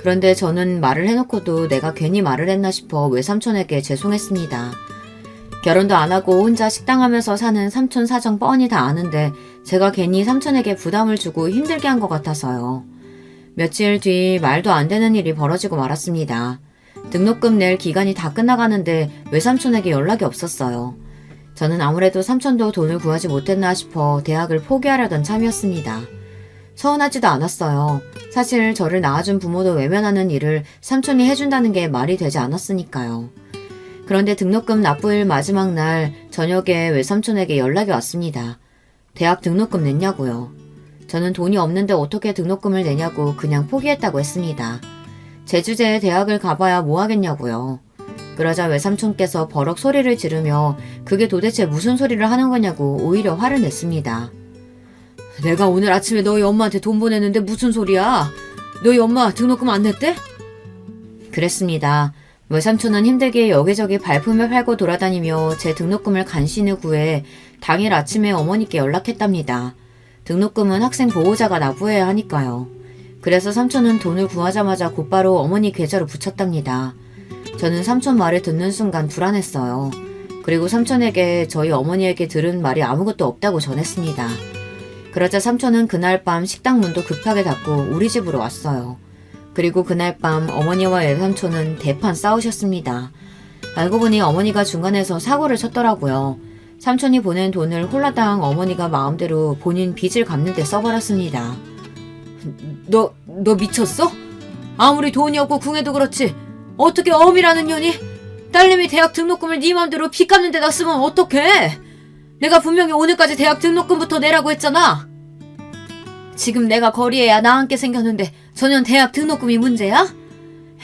그런데 저는 말을 해놓고도 내가 괜히 말을 했나 싶어 외삼촌에게 죄송했습니다. 결혼도 안 하고 혼자 식당하면서 사는 삼촌 사정 뻔히 다 아는데 제가 괜히 삼촌에게 부담을 주고 힘들게 한 것 같아서요. 며칠 뒤 말도 안 되는 일이 벌어지고 말았습니다. 등록금 낼 기간이 다 끝나가는데 외삼촌에게 연락이 없었어요. 저는 아무래도 삼촌도 돈을 구하지 못했나 싶어 대학을 포기하려던 참이었습니다. 서운하지도 않았어요. 사실 저를 낳아준 부모도 외면하는 일을 삼촌이 해준다는 게 말이 되지 않았으니까요. 그런데 등록금 납부일 마지막 날 저녁에 외삼촌에게 연락이 왔습니다. 대학 등록금 냈냐고요. 저는 돈이 없는데 어떻게 등록금을 내냐고 그냥 포기했다고 했습니다. 제 주제에 대학을 가봐야 뭐 하겠냐고요. 그러자 외삼촌께서 버럭 소리를 지르며 그게 도대체 무슨 소리를 하는 거냐고 오히려 화를 냈습니다. 내가 오늘 아침에 너희 엄마한테 돈 보냈는데 무슨 소리야? 너희 엄마 등록금 안 냈대? 그랬습니다. 외삼촌은 힘들게 여기저기 발품을 팔고 돌아다니며 제 등록금을 간신히 구해 당일 아침에 어머니께 연락했답니다. 등록금은 학생 보호자가 납부해야 하니까요. 그래서 삼촌은 돈을 구하자마자 곧바로 어머니 계좌로 붙였답니다. 저는 삼촌 말을 듣는 순간 불안했어요. 그리고 삼촌에게 저희 어머니에게 들은 말이 아무것도 없다고 전했습니다. 그러자 삼촌은 그날 밤 식당 문도 급하게 닫고 우리 집으로 왔어요. 그리고 그날 밤 어머니와 외삼촌은 대판 싸우셨습니다. 알고 보니 어머니가 중간에서 사고를 쳤더라고요. 삼촌이 보낸 돈을 홀라당 어머니가 마음대로 본인 빚을 갚는 데 써버렸습니다. 너 미쳤어? 아무리 돈이 없고 궁해도 그렇지 어떻게 어미라는 년이 딸내미 대학 등록금을 네 맘대로 빚 갚는 데다 쓰면 어떡해? 내가 분명히 오늘까지 대학 등록금부터 내라고 했잖아. 지금 내가 거리에야 나앉게 생겼는데 전혀 대학 등록금이 문제야?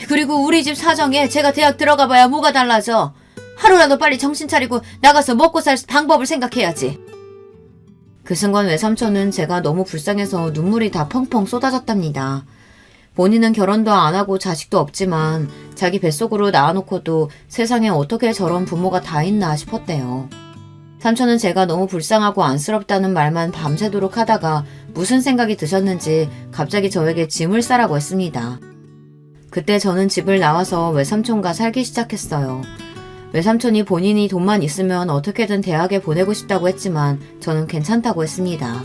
그리고 우리 집 사정에 제가 대학 들어가봐야 뭐가 달라져. 하루라도 빨리 정신 차리고 나가서 먹고 살 방법을 생각해야지. 그 순간 외삼촌은 제가 너무 불쌍해서 눈물이 다 펑펑 쏟아졌답니다. 본인은 결혼도 안 하고 자식도 없지만 자기 뱃속으로 낳아놓고도 세상에 어떻게 저런 부모가 다 있나 싶었대요. 삼촌은 제가 너무 불쌍하고 안쓰럽다는 말만 밤새도록 하다가 무슨 생각이 드셨는지 갑자기 저에게 짐을 싸라고 했습니다. 그때 저는 집을 나와서 외삼촌과 살기 시작했어요. 외삼촌이 본인이 돈만 있으면 어떻게든 대학에 보내고 싶다고 했지만 저는 괜찮다고 했습니다.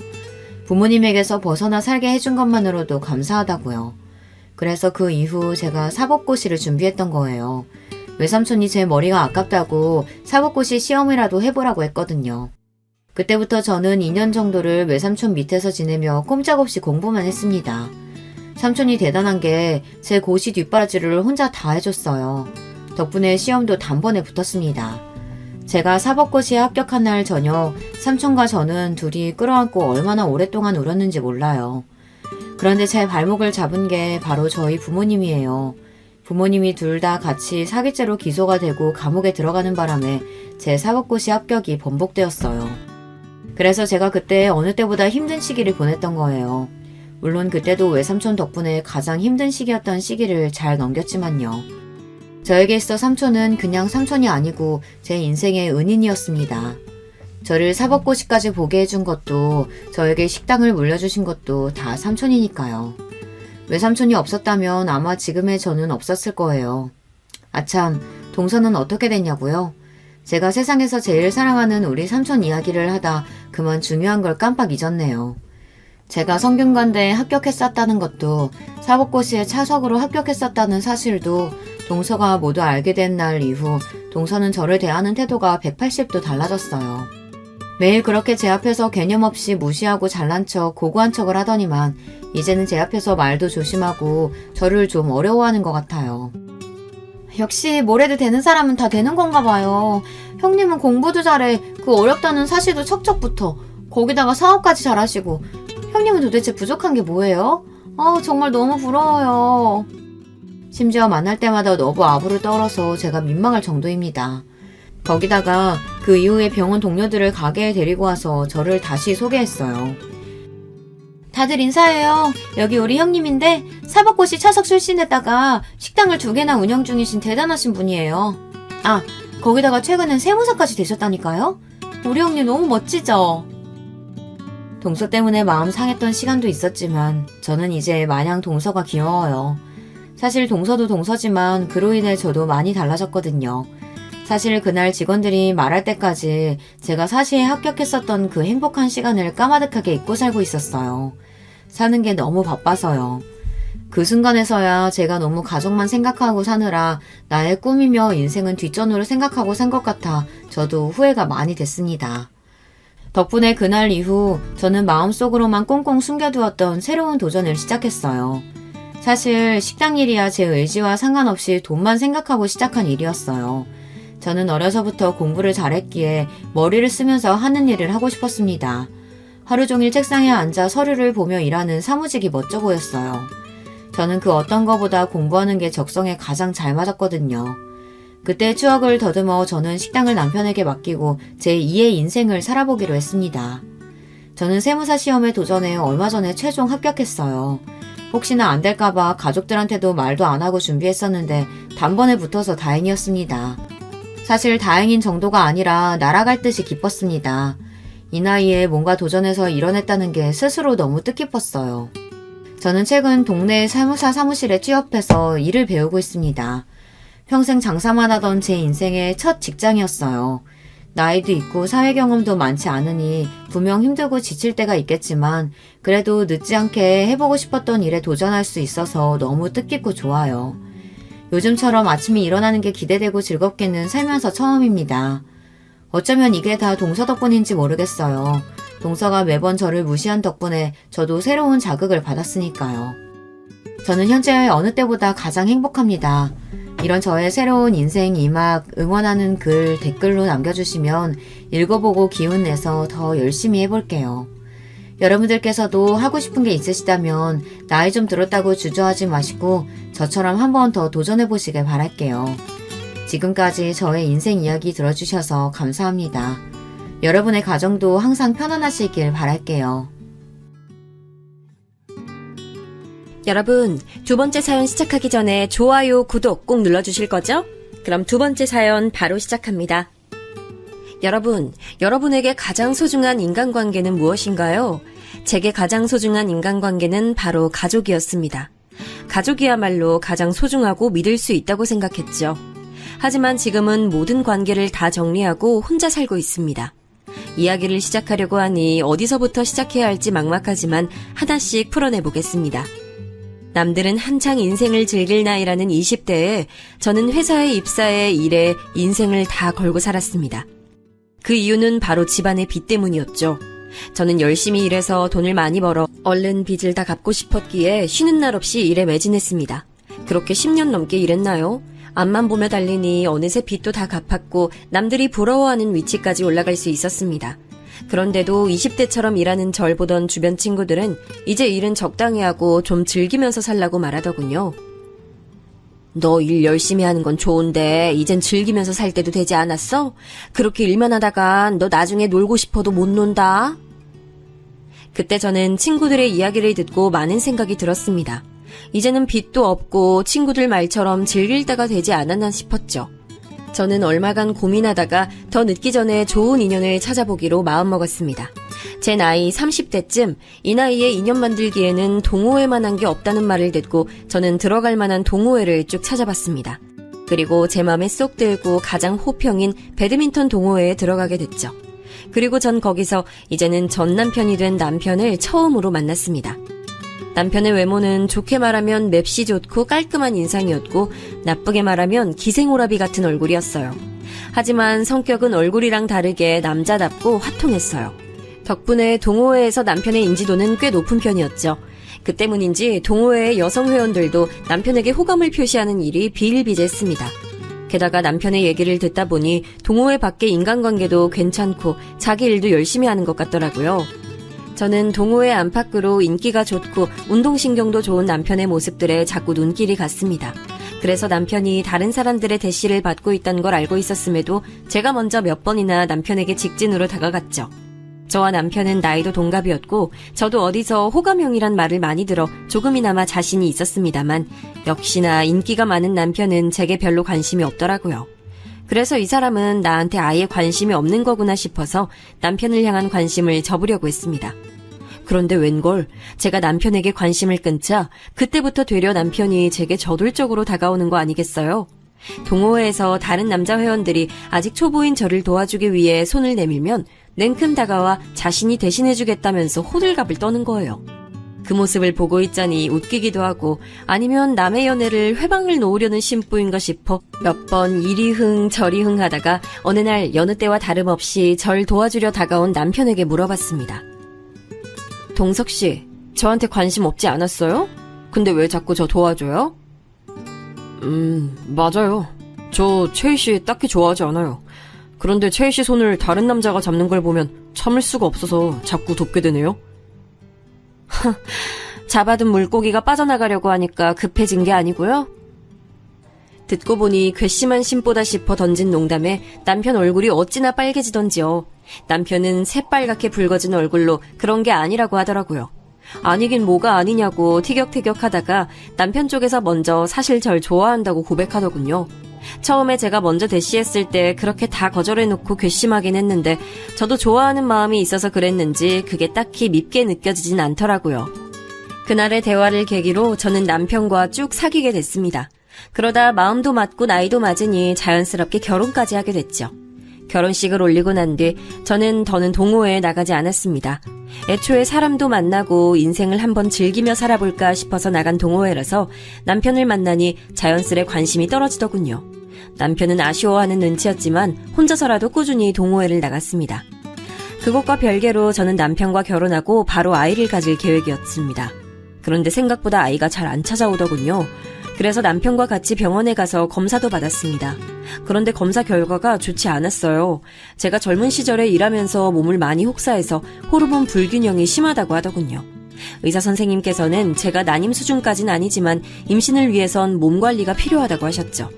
부모님에게서 벗어나 살게 해준 것만으로도 감사하다고요. 그래서 그 이후 제가 사법고시를 준비했던 거예요. 외삼촌이 제 머리가 아깝다고 사법고시 시험이라도 해보라고 했거든요. 그때부터 저는 2년 정도를 외삼촌 밑에서 지내며 꼼짝없이 공부만 했습니다. 삼촌이 대단한 게 제 고시 뒷바라지를 혼자 다 해줬어요. 덕분에 시험도 단번에 붙었습니다. 제가 사법고시에 합격한 날 저녁 삼촌과 저는 둘이 끌어안고 얼마나 오랫동안 울었는지 몰라요. 그런데 제 발목을 잡은 게 바로 저희 부모님이에요. 부모님이 둘 다 같이 사기죄로 기소가 되고 감옥에 들어가는 바람에 제 사법고시 합격이 번복되었어요. 그래서 제가 그때 어느 때보다 힘든 시기를 보냈던 거예요. 물론 그때도 외삼촌 덕분에 가장 힘든 시기였던 시기를 잘 넘겼지만요. 저에게 있어 삼촌은 그냥 삼촌이 아니고 제 인생의 은인이었습니다. 저를 사법고시까지 보게 해준 것도 저에게 식당을 물려주신 것도 다 삼촌이니까요. 외삼촌이 없었다면 아마 지금의 저는 없었을 거예요. 아참, 동서는 어떻게 됐냐고요? 제가 세상에서 제일 사랑하는 우리 삼촌 이야기를 하다 그만 중요한 걸 깜빡 잊었네요. 제가 성균관대에 합격했었다는 것도 사법고시에 차석으로 합격했었다는 사실도 동서가 모두 알게 된 날 이후 동서는 저를 대하는 태도가 180도 달라졌어요. 매일 그렇게 제 앞에서 개념 없이 무시하고 잘난 척 고고한 척을 하더니만 이제는 제 앞에서 말도 조심하고 저를 좀 어려워하는 것 같아요. 역시 뭘 해도 되는 사람은 다 되는 건가 봐요. 형님은 공부도 잘해. 그 어렵다는 사실도 척척 붙어. 거기다가 사업까지 잘하시고. 형님은 도대체 부족한 게 뭐예요? 정말 너무 부러워요. 심지어 만날 때마다 너무 아부를 떨어서 제가 민망할 정도입니다. 거기다가 그 이후에 병원 동료들을 가게에 데리고 와서 저를 다시 소개했어요. 다들 인사해요. 여기 우리 형님인데 사법고시 차석 출신에다가 식당을 2개나 운영 중이신 대단하신 분이에요. 거기다가 최근엔 세무사까지 되셨다니까요? 우리 형님 너무 멋지죠? 동서 때문에 마음 상했던 시간도 있었지만 저는 이제 마냥 동서가 귀여워요. 사실 동서도 동서지만 그로 인해 저도 많이 달라졌거든요. 사실 그날 직원들이 말할 때까지 제가 사시에 합격했었던 그 행복한 시간을 까마득하게 잊고 살고 있었어요. 사는 게 너무 바빠서요. 그 순간에서야 제가 너무 가족만 생각하고 사느라 나의 꿈이며 인생은 뒷전으로 생각하고 산 것 같아 저도 후회가 많이 됐습니다. 덕분에 그날 이후 저는 마음속으로만 꽁꽁 숨겨두었던 새로운 도전을 시작했어요. 사실 식당 일이야 제 의지와 상관없이 돈만 생각하고 시작한 일이었어요. 저는 어려서부터 공부를 잘했기에 머리를 쓰면서 하는 일을 하고 싶었습니다. 하루 종일 책상에 앉아 서류를 보며 일하는 사무직이 멋져 보였어요. 저는 그 어떤 거보다 공부하는 게 적성에 가장 잘 맞았거든요. 그때의 추억을 더듬어 저는 식당을 남편에게 맡기고 제 2의 인생을 살아보기로 했습니다. 저는 세무사 시험에 도전해 얼마 전에 최종 합격했어요. 혹시나 안 될까봐 가족들한테도 말도 안 하고 준비했었는데 단번에 붙어서 다행이었습니다. 사실 다행인 정도가 아니라 날아갈 듯이 기뻤습니다. 이 나이에 뭔가 도전해서 이뤄냈다는 게 스스로 너무 뜻깊었어요. 저는 최근 동네 세무사 사무실에 취업해서 일을 배우고 있습니다. 평생 장사만 하던 제 인생의 첫 직장이었어요. 나이도 있고 사회 경험도 많지 않으니 분명 힘들고 지칠 때가 있겠지만 그래도 늦지 않게 해보고 싶었던 일에 도전할 수 있어서 너무 뜻깊고 좋아요. 요즘처럼 아침에 일어나는 게 기대되고 즐겁게는 살면서 처음입니다. 어쩌면 이게 다 동서 덕분인지 모르겠어요. 동서가 매번 저를 무시한 덕분에 저도 새로운 자극을 받았으니까요. 저는 현재 어느 때보다 가장 행복합니다. 이런 저의 새로운 인생 이막 응원하는 글 댓글로 남겨주시면 읽어보고 기운내서 더 열심히 해볼게요. 여러분들께서도 하고 싶은 게 있으시다면 나이 좀 들었다고 주저하지 마시고 저처럼 한 번 더 도전해보시길 바랄게요. 지금까지 저의 인생 이야기 들어주셔서 감사합니다. 여러분의 가정도 항상 편안하시길 바랄게요. 여러분, 두 번째 사연 시작하기 전에 좋아요, 구독 꼭 눌러주실 거죠? 그럼 두 번째 사연 바로 시작합니다. 여러분, 여러분에게 가장 소중한 인간관계는 무엇인가요? 제게 가장 소중한 인간관계는 바로 가족이었습니다. 가족이야말로 가장 소중하고 믿을 수 있다고 생각했죠. 하지만 지금은 모든 관계를 다 정리하고 혼자 살고 있습니다. 이야기를 시작하려고 하니 어디서부터 시작해야 할지 막막하지만 하나씩 풀어내보겠습니다. 남들은 한창 인생을 즐길 나이라는 20대에 저는 회사에 입사해 일에 인생을 다 걸고 살았습니다. 그 이유는 바로 집안의 빚 때문이었죠. 저는 열심히 일해서 돈을 많이 벌어 얼른 빚을 다 갚고 싶었기에 쉬는 날 없이 일에 매진했습니다. 그렇게 10년 넘게 일했나요? 앞만 보며 달리니 어느새 빚도 다 갚았고 남들이 부러워하는 위치까지 올라갈 수 있었습니다. 그런데도 20대처럼 일하는 절 보던 주변 친구들은 이제 일은 적당히 하고 좀 즐기면서 살라고 말하더군요. 너 일 열심히 하는 건 좋은데 이젠 즐기면서 살 때도 되지 않았어? 그렇게 일만 하다간 너 나중에 놀고 싶어도 못 논다. 그때 저는 친구들의 이야기를 듣고 많은 생각이 들었습니다. 이제는 빚도 없고 친구들 말처럼 즐길 때가 되지 않았나 싶었죠. 저는 얼마간 고민하다가 더 늦기 전에 좋은 인연을 찾아보기로 마음먹었습니다. 제 나이 30대쯤 이 나이에 인연 만들기에는 동호회만 한 게 없다는 말을 듣고 저는 들어갈 만한 동호회를 쭉 찾아봤습니다. 그리고 제 맘에 쏙 들고 가장 호평인 배드민턴 동호회에 들어가게 됐죠. 그리고 전 거기서 이제는 전 남편이 된 남편을 처음으로 만났습니다. 남편의 외모는 좋게 말하면 맵시 좋고 깔끔한 인상이었고 나쁘게 말하면 기생오라비 같은 얼굴이었어요. 하지만 성격은 얼굴이랑 다르게 남자답고 화통했어요. 덕분에 동호회에서 남편의 인지도는 꽤 높은 편이었죠. 그 때문인지 동호회의 여성 회원들도 남편에게 호감을 표시하는 일이 비일비재했습니다. 게다가 남편의 얘기를 듣다 보니 동호회 밖의 인간관계도 괜찮고 자기 일도 열심히 하는 것 같더라고요. 저는 동호회 안팎으로 인기가 좋고 운동신경도 좋은 남편의 모습들에 자꾸 눈길이 갔습니다. 그래서 남편이 다른 사람들의 대시를 받고 있다는 걸 알고 있었음에도 제가 먼저 몇 번이나 남편에게 직진으로 다가갔죠. 저와 남편은 나이도 동갑이었고 저도 어디서 호감형이란 말을 많이 들어 조금이나마 자신이 있었습니다만 역시나 인기가 많은 남편은 제게 별로 관심이 없더라고요. 그래서 이 사람은 나한테 아예 관심이 없는 거구나 싶어서 남편을 향한 관심을 접으려고 했습니다. 그런데 웬걸 제가 남편에게 관심을 끊자 그때부터 되려 남편이 제게 저돌적으로 다가오는 거 아니겠어요? 동호회에서 다른 남자 회원들이 아직 초보인 저를 도와주기 위해 손을 내밀면 냉큼 다가와 자신이 대신해주겠다면서 호들갑을 떠는 거예요. 그 모습을 보고 있자니 웃기기도 하고 아니면 남의 연애를 회방을 놓으려는 심보인가 싶어 몇 번 이리 흥 저리 흥 하다가 어느 날 여느 때와 다름없이 절 도와주려 다가온 남편에게 물어봤습니다. 동석 씨, 저한테 관심 없지 않았어요? 근데 왜 자꾸 저 도와줘요? 맞아요. 저 채희 씨 딱히 좋아하지 않아요. 그런데 채희 씨 손을 다른 남자가 잡는 걸 보면 참을 수가 없어서 자꾸 돕게 되네요. 잡아둔 물고기가 빠져나가려고 하니까 급해진 게 아니고요. 듣고 보니 괘씸한 심보다 싶어 던진 농담에 남편 얼굴이 어찌나 빨개지던지요. 남편은 새빨갛게 붉어진 얼굴로 그런 게 아니라고 하더라고요. 아니긴 뭐가 아니냐고 티격태격하다가 남편 쪽에서 먼저 사실 절 좋아한다고 고백하더군요. 처음에 제가 먼저 대시했을 때 그렇게 다 거절해놓고 괘씸하긴 했는데 저도 좋아하는 마음이 있어서 그랬는지 그게 딱히 밉게 느껴지진 않더라고요. 그날의 대화를 계기로 저는 남편과 쭉 사귀게 됐습니다. 그러다 마음도 맞고 나이도 맞으니 자연스럽게 결혼까지 하게 됐죠. 결혼식을 올리고 난 뒤 저는 더는 동호회에 나가지 않았습니다. 애초에 사람도 만나고 인생을 한번 즐기며 살아볼까 싶어서 나간 동호회라서 남편을 만나니 자연스레 관심이 떨어지더군요. 남편은 아쉬워하는 눈치였지만 혼자서라도 꾸준히 동호회를 나갔습니다. 그것과 별개로 저는 남편과 결혼하고 바로 아이를 가질 계획이었습니다. 그런데 생각보다 아이가 잘 안 찾아오더군요. 그래서 남편과 같이 병원에 가서 검사도 받았습니다. 그런데 검사 결과가 좋지 않았어요. 제가 젊은 시절에 일하면서 몸을 많이 혹사해서 호르몬 불균형이 심하다고 하더군요. 의사 선생님께서는 제가 난임 수준까진 아니지만 임신을 위해선 몸 관리가 필요하다고 하셨죠.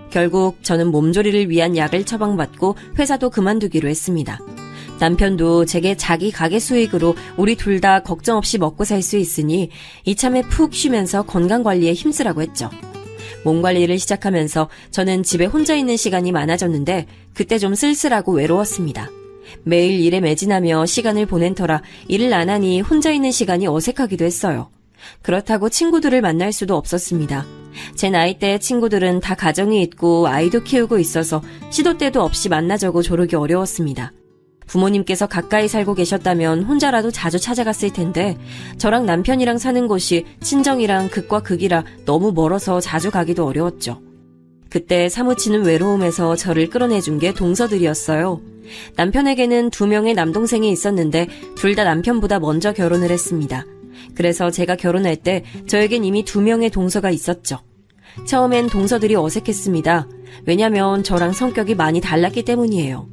결국 저는 몸조리를 위한 약을 처방받고 회사도 그만두기로 했습니다. 남편도 제게 자기 가게 수익으로 우리 둘 다 걱정 없이 먹고 살 수 있으니 이참에 푹 쉬면서 건강관리에 힘쓰라고 했죠. 몸관리를 시작하면서 저는 집에 혼자 있는 시간이 많아졌는데 그때 좀 쓸쓸하고 외로웠습니다. 매일 일에 매진하며 시간을 보낸 터라 일을 안 하니 혼자 있는 시간이 어색하기도 했어요. 그렇다고 친구들을 만날 수도 없었습니다. 제 나이대의 친구들은 다 가정이 있고 아이도 키우고 있어서 시도 때도 없이 만나자고 조르기 어려웠습니다. 부모님께서 가까이 살고 계셨다면 혼자라도 자주 찾아갔을 텐데 저랑 남편이랑 사는 곳이 친정이랑 극과 극이라 너무 멀어서 자주 가기도 어려웠죠. 그때 사무치는 외로움에서 저를 끌어내준 게 동서들이었어요. 남편에게는 2명의 남동생이 있었는데 둘 다 남편보다 먼저 결혼을 했습니다. 그래서 제가 결혼할 때 저에겐 이미 2명의 동서가 있었죠. 처음엔 동서들이 어색했습니다. 왜냐면 저랑 성격이 많이 달랐기 때문이에요.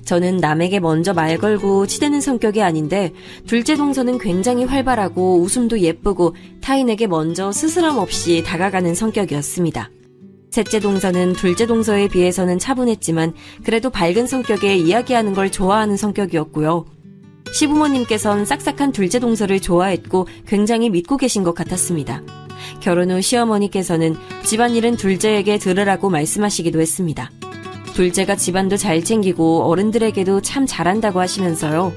저는 남에게 먼저 말 걸고 치대는 성격이 아닌데 둘째 동서는 굉장히 활발하고 웃음도 예쁘고 타인에게 먼저 스스럼 없이 다가가는 성격이었습니다. 셋째 동서는 둘째 동서에 비해서는 차분했지만 그래도 밝은 성격에 이야기하는 걸 좋아하는 성격이었고요. 시부모님께선 싹싹한 둘째 동서를 좋아했고 굉장히 믿고 계신 것 같았습니다. 결혼 후 시어머니께서는 집안일은 둘째에게 들으라고 말씀하시기도 했습니다. 둘째가 집안도 잘 챙기고 어른들에게도 참 잘한다고 하시면서요.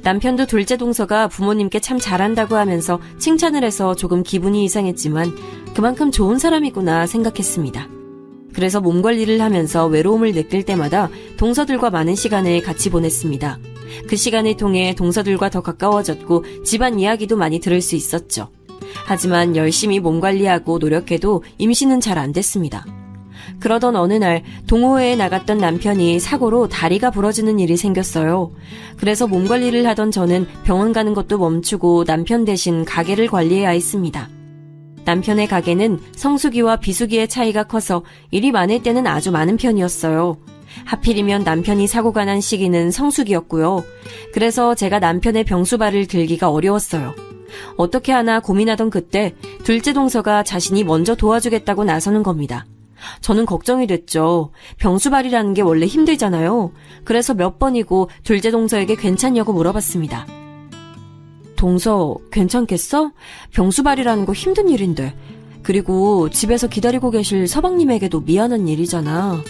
남편도 둘째 동서가 부모님께 참 잘한다고 하면서 칭찬을 해서 조금 기분이 이상했지만 그만큼 좋은 사람이구나 생각했습니다. 그래서 몸 관리를 하면서 외로움을 느낄 때마다 동서들과 많은 시간을 같이 보냈습니다. 그 시간을 통해 동서들과 더 가까워졌고 집안 이야기도 많이 들을 수 있었죠. 하지만 열심히 몸 관리하고 노력해도 임신은 잘 안 됐습니다. 그러던 어느 날 동호회에 나갔던 남편이 사고로 다리가 부러지는 일이 생겼어요. 그래서 몸 관리를 하던 저는 병원 가는 것도 멈추고 남편 대신 가게를 관리해야 했습니다. 남편의 가게는 성수기와 비수기의 차이가 커서 일이 많을 때는 아주 많은 편이었어요. 하필이면 남편이 사고가 난 시기는 성수기였고요. 그래서 제가 남편의 병수발을 들기가 어려웠어요. 어떻게 하나 고민하던 그때 둘째 동서가 자신이 먼저 도와주겠다고 나서는 겁니다. 저는 걱정이 됐죠. 병수발이라는 게 원래 힘들잖아요. 그래서 몇 번이고 둘째 동서에게 괜찮냐고 물어봤습니다. 동서, 괜찮겠어? 병수발이라는 거 힘든 일인데. 그리고 집에서 기다리고 계실 서방님에게도 미안한 일이잖아.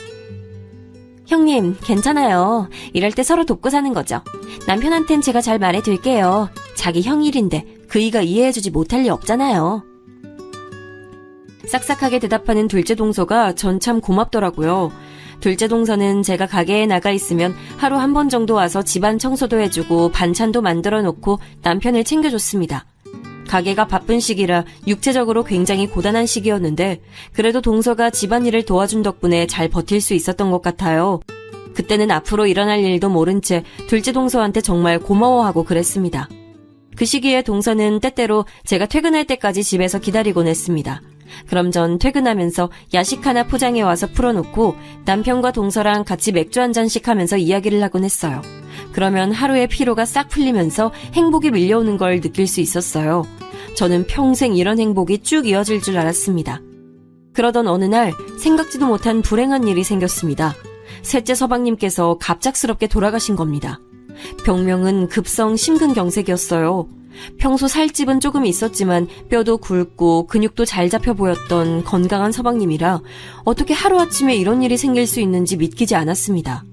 형님, 괜찮아요. 이럴 때 서로 돕고 사는 거죠. 남편한텐 제가 잘 말해둘게요. 자기 형 일인데 그이가 이해해주지 못할 리 없잖아요. 싹싹하게 대답하는 둘째 동서가 전 참 고맙더라고요. 둘째 동서는 제가 가게에 나가 있으면 하루 한 번 정도 와서 집안 청소도 해주고 반찬도 만들어 놓고 남편을 챙겨줬습니다. 가게가 바쁜 시기라 육체적으로 굉장히 고단한 시기였는데 그래도 동서가 집안일을 도와준 덕분에 잘 버틸 수 있었던 것 같아요. 그때는 앞으로 일어날 일도 모른 채 둘째 동서한테 정말 고마워하고 그랬습니다. 그 시기에 동서는 때때로 제가 퇴근할 때까지 집에서 기다리곤 했습니다. 그럼 전 퇴근하면서 야식 하나 포장해 와서 풀어놓고 남편과 동서랑 같이 맥주 한 잔씩 하면서 이야기를 하곤 했어요. 그러면 하루의 피로가 싹 풀리면서 행복이 밀려오는 걸 느낄 수 있었어요. 저는 평생 이런 행복이 쭉 이어질 줄 알았습니다. 그러던 어느 날 생각지도 못한 불행한 일이 생겼습니다. 셋째 서방님께서 갑작스럽게 돌아가신 겁니다. 병명은 급성 심근경색이었어요. 평소 살집은 조금 있었지만 뼈도 굵고 근육도 잘 잡혀 보였던 건강한 서방님이라 어떻게 하루아침에 이런 일이 생길 수 있는지 믿기지 않았습니다.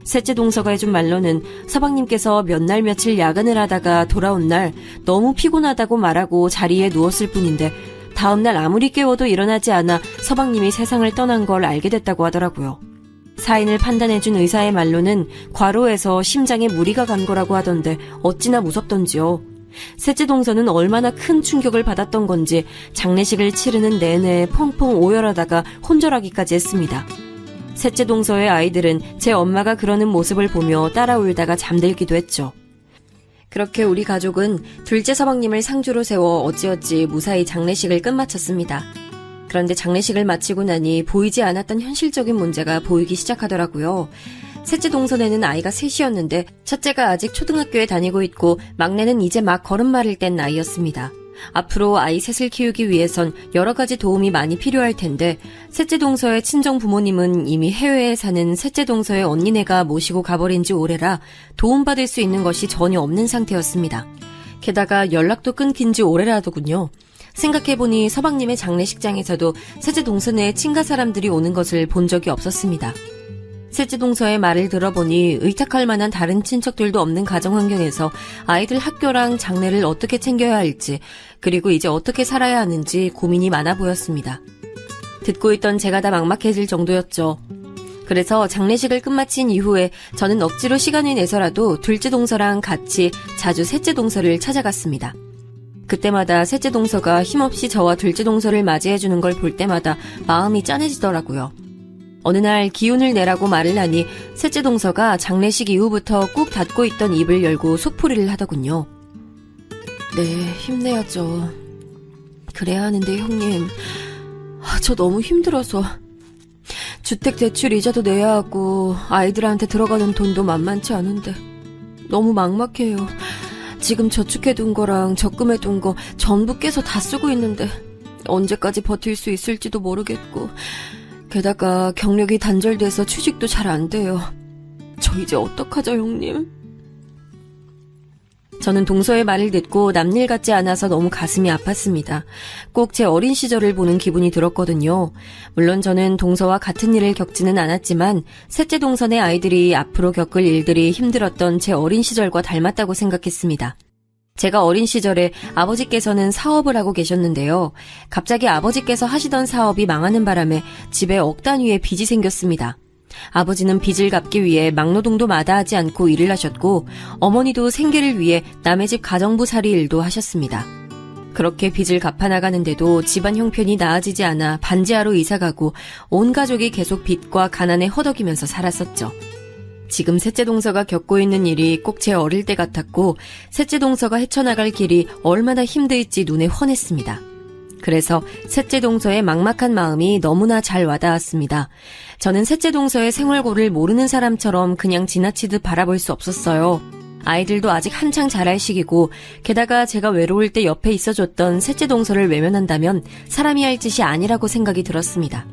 셋째 동서가 해준 말로는 서방님께서 몇 날 며칠 야근을 하다가 돌아온 날 너무 피곤하다고 말하고 자리에 누웠을 뿐인데 다음날 아무리 깨워도 일어나지 않아 서방님이 세상을 떠난 걸 알게 됐다고 하더라고요. 사인을 판단해준 의사의 말로는 과로해서 심장에 무리가 간 거라고 하던데 어찌나 무섭던지요. 셋째 동서는 얼마나 큰 충격을 받았던 건지 장례식을 치르는 내내 펑펑 오열하다가 혼절하기까지 했습니다. 셋째 동서의 아이들은 제 엄마가 그러는 모습을 보며 따라 울다가 잠들기도 했죠. 그렇게 우리 가족은 둘째 서방님을 상주로 세워 어찌어찌 무사히 장례식을 끝마쳤습니다. 그런데 장례식을 마치고 나니 보이지 않았던 현실적인 문제가 보이기 시작하더라고요. 셋째 동서에는 아이가 셋이었는데 첫째가 아직 초등학교에 다니고 있고 막내는 이제 막 걸음마를 뗀 나이였습니다. 앞으로 아이 셋을 키우기 위해선 여러 가지 도움이 많이 필요할 텐데 셋째 동서의 친정 부모님은 이미 해외에 사는 셋째 동서의 언니네가 모시고 가버린 지 오래라 도움받을 수 있는 것이 전혀 없는 상태였습니다. 게다가 연락도 끊긴 지 오래라더군요. 생각해보니 서방님의 장례식장에서도 셋째 동서네 친가 사람들이 오는 것을 본 적이 없었습니다. 셋째 동서의 말을 들어보니 의탁할 만한 다른 친척들도 없는 가정 환경에서 아이들 학교랑 장례를 어떻게 챙겨야 할지 그리고 이제 어떻게 살아야 하는지 고민이 많아 보였습니다. 듣고 있던 제가 다 막막해질 정도였죠. 그래서 장례식을 끝마친 이후에 저는 억지로 시간을 내서라도 둘째 동서랑 같이 자주 셋째 동서를 찾아갔습니다. 그때마다 셋째 동서가 힘없이 저와 둘째 동서를 맞이해주는 걸 볼 때마다 마음이 짠해지더라고요. 어느 날 기운을 내라고 말을 하니 셋째 동서가 장례식 이후부터 꾹 닫고 있던 입을 열고 속풀이를 하더군요. 네, 힘내야죠. 그래야 하는데 형님, 저 너무 힘들어서 주택대출 이자도 내야 하고 아이들한테 들어가는 돈도 만만치 않은데 너무 막막해요. 지금 저축해둔 거랑 적금해둔 거 전부 깨서 다 쓰고 있는데 언제까지 버틸 수 있을지도 모르겠고 게다가 경력이 단절돼서 취직도 잘 안 돼요. 저 이제 어떡하죠, 형님? 저는 동서의 말을 듣고 남일 같지 않아서 너무 가슴이 아팠습니다. 꼭 제 어린 시절을 보는 기분이 들었거든요. 물론 저는 동서와 같은 일을 겪지는 않았지만 셋째 동서의 아이들이 앞으로 겪을 일들이 힘들었던 제 어린 시절과 닮았다고 생각했습니다. 제가 어린 시절에 아버지께서는 사업을 하고 계셨는데요. 갑자기 아버지께서 하시던 사업이 망하는 바람에 집에 억 단위의 빚이 생겼습니다. 아버지는 빚을 갚기 위해 막노동도 마다하지 않고 일을 하셨고 어머니도 생계를 위해 남의 집 가정부살이 일도 하셨습니다. 그렇게 빚을 갚아나가는데도 집안 형편이 나아지지 않아 반지하로 이사가고 온 가족이 계속 빚과 가난에 허덕이면서 살았었죠. 지금 셋째 동서가 겪고 있는 일이 꼭 제 어릴 때 같았고 셋째 동서가 헤쳐나갈 길이 얼마나 힘들지 눈에 훤했습니다. 그래서 셋째 동서의 막막한 마음이 너무나 잘 와닿았습니다. 저는 셋째 동서의 생활고를 모르는 사람처럼 그냥 지나치듯 바라볼 수 없었어요. 아이들도 아직 한창 자랄 시기고 게다가 제가 외로울 때 옆에 있어줬던 셋째 동서를 외면한다면 사람이 할 짓이 아니라고 생각이 들었습니다.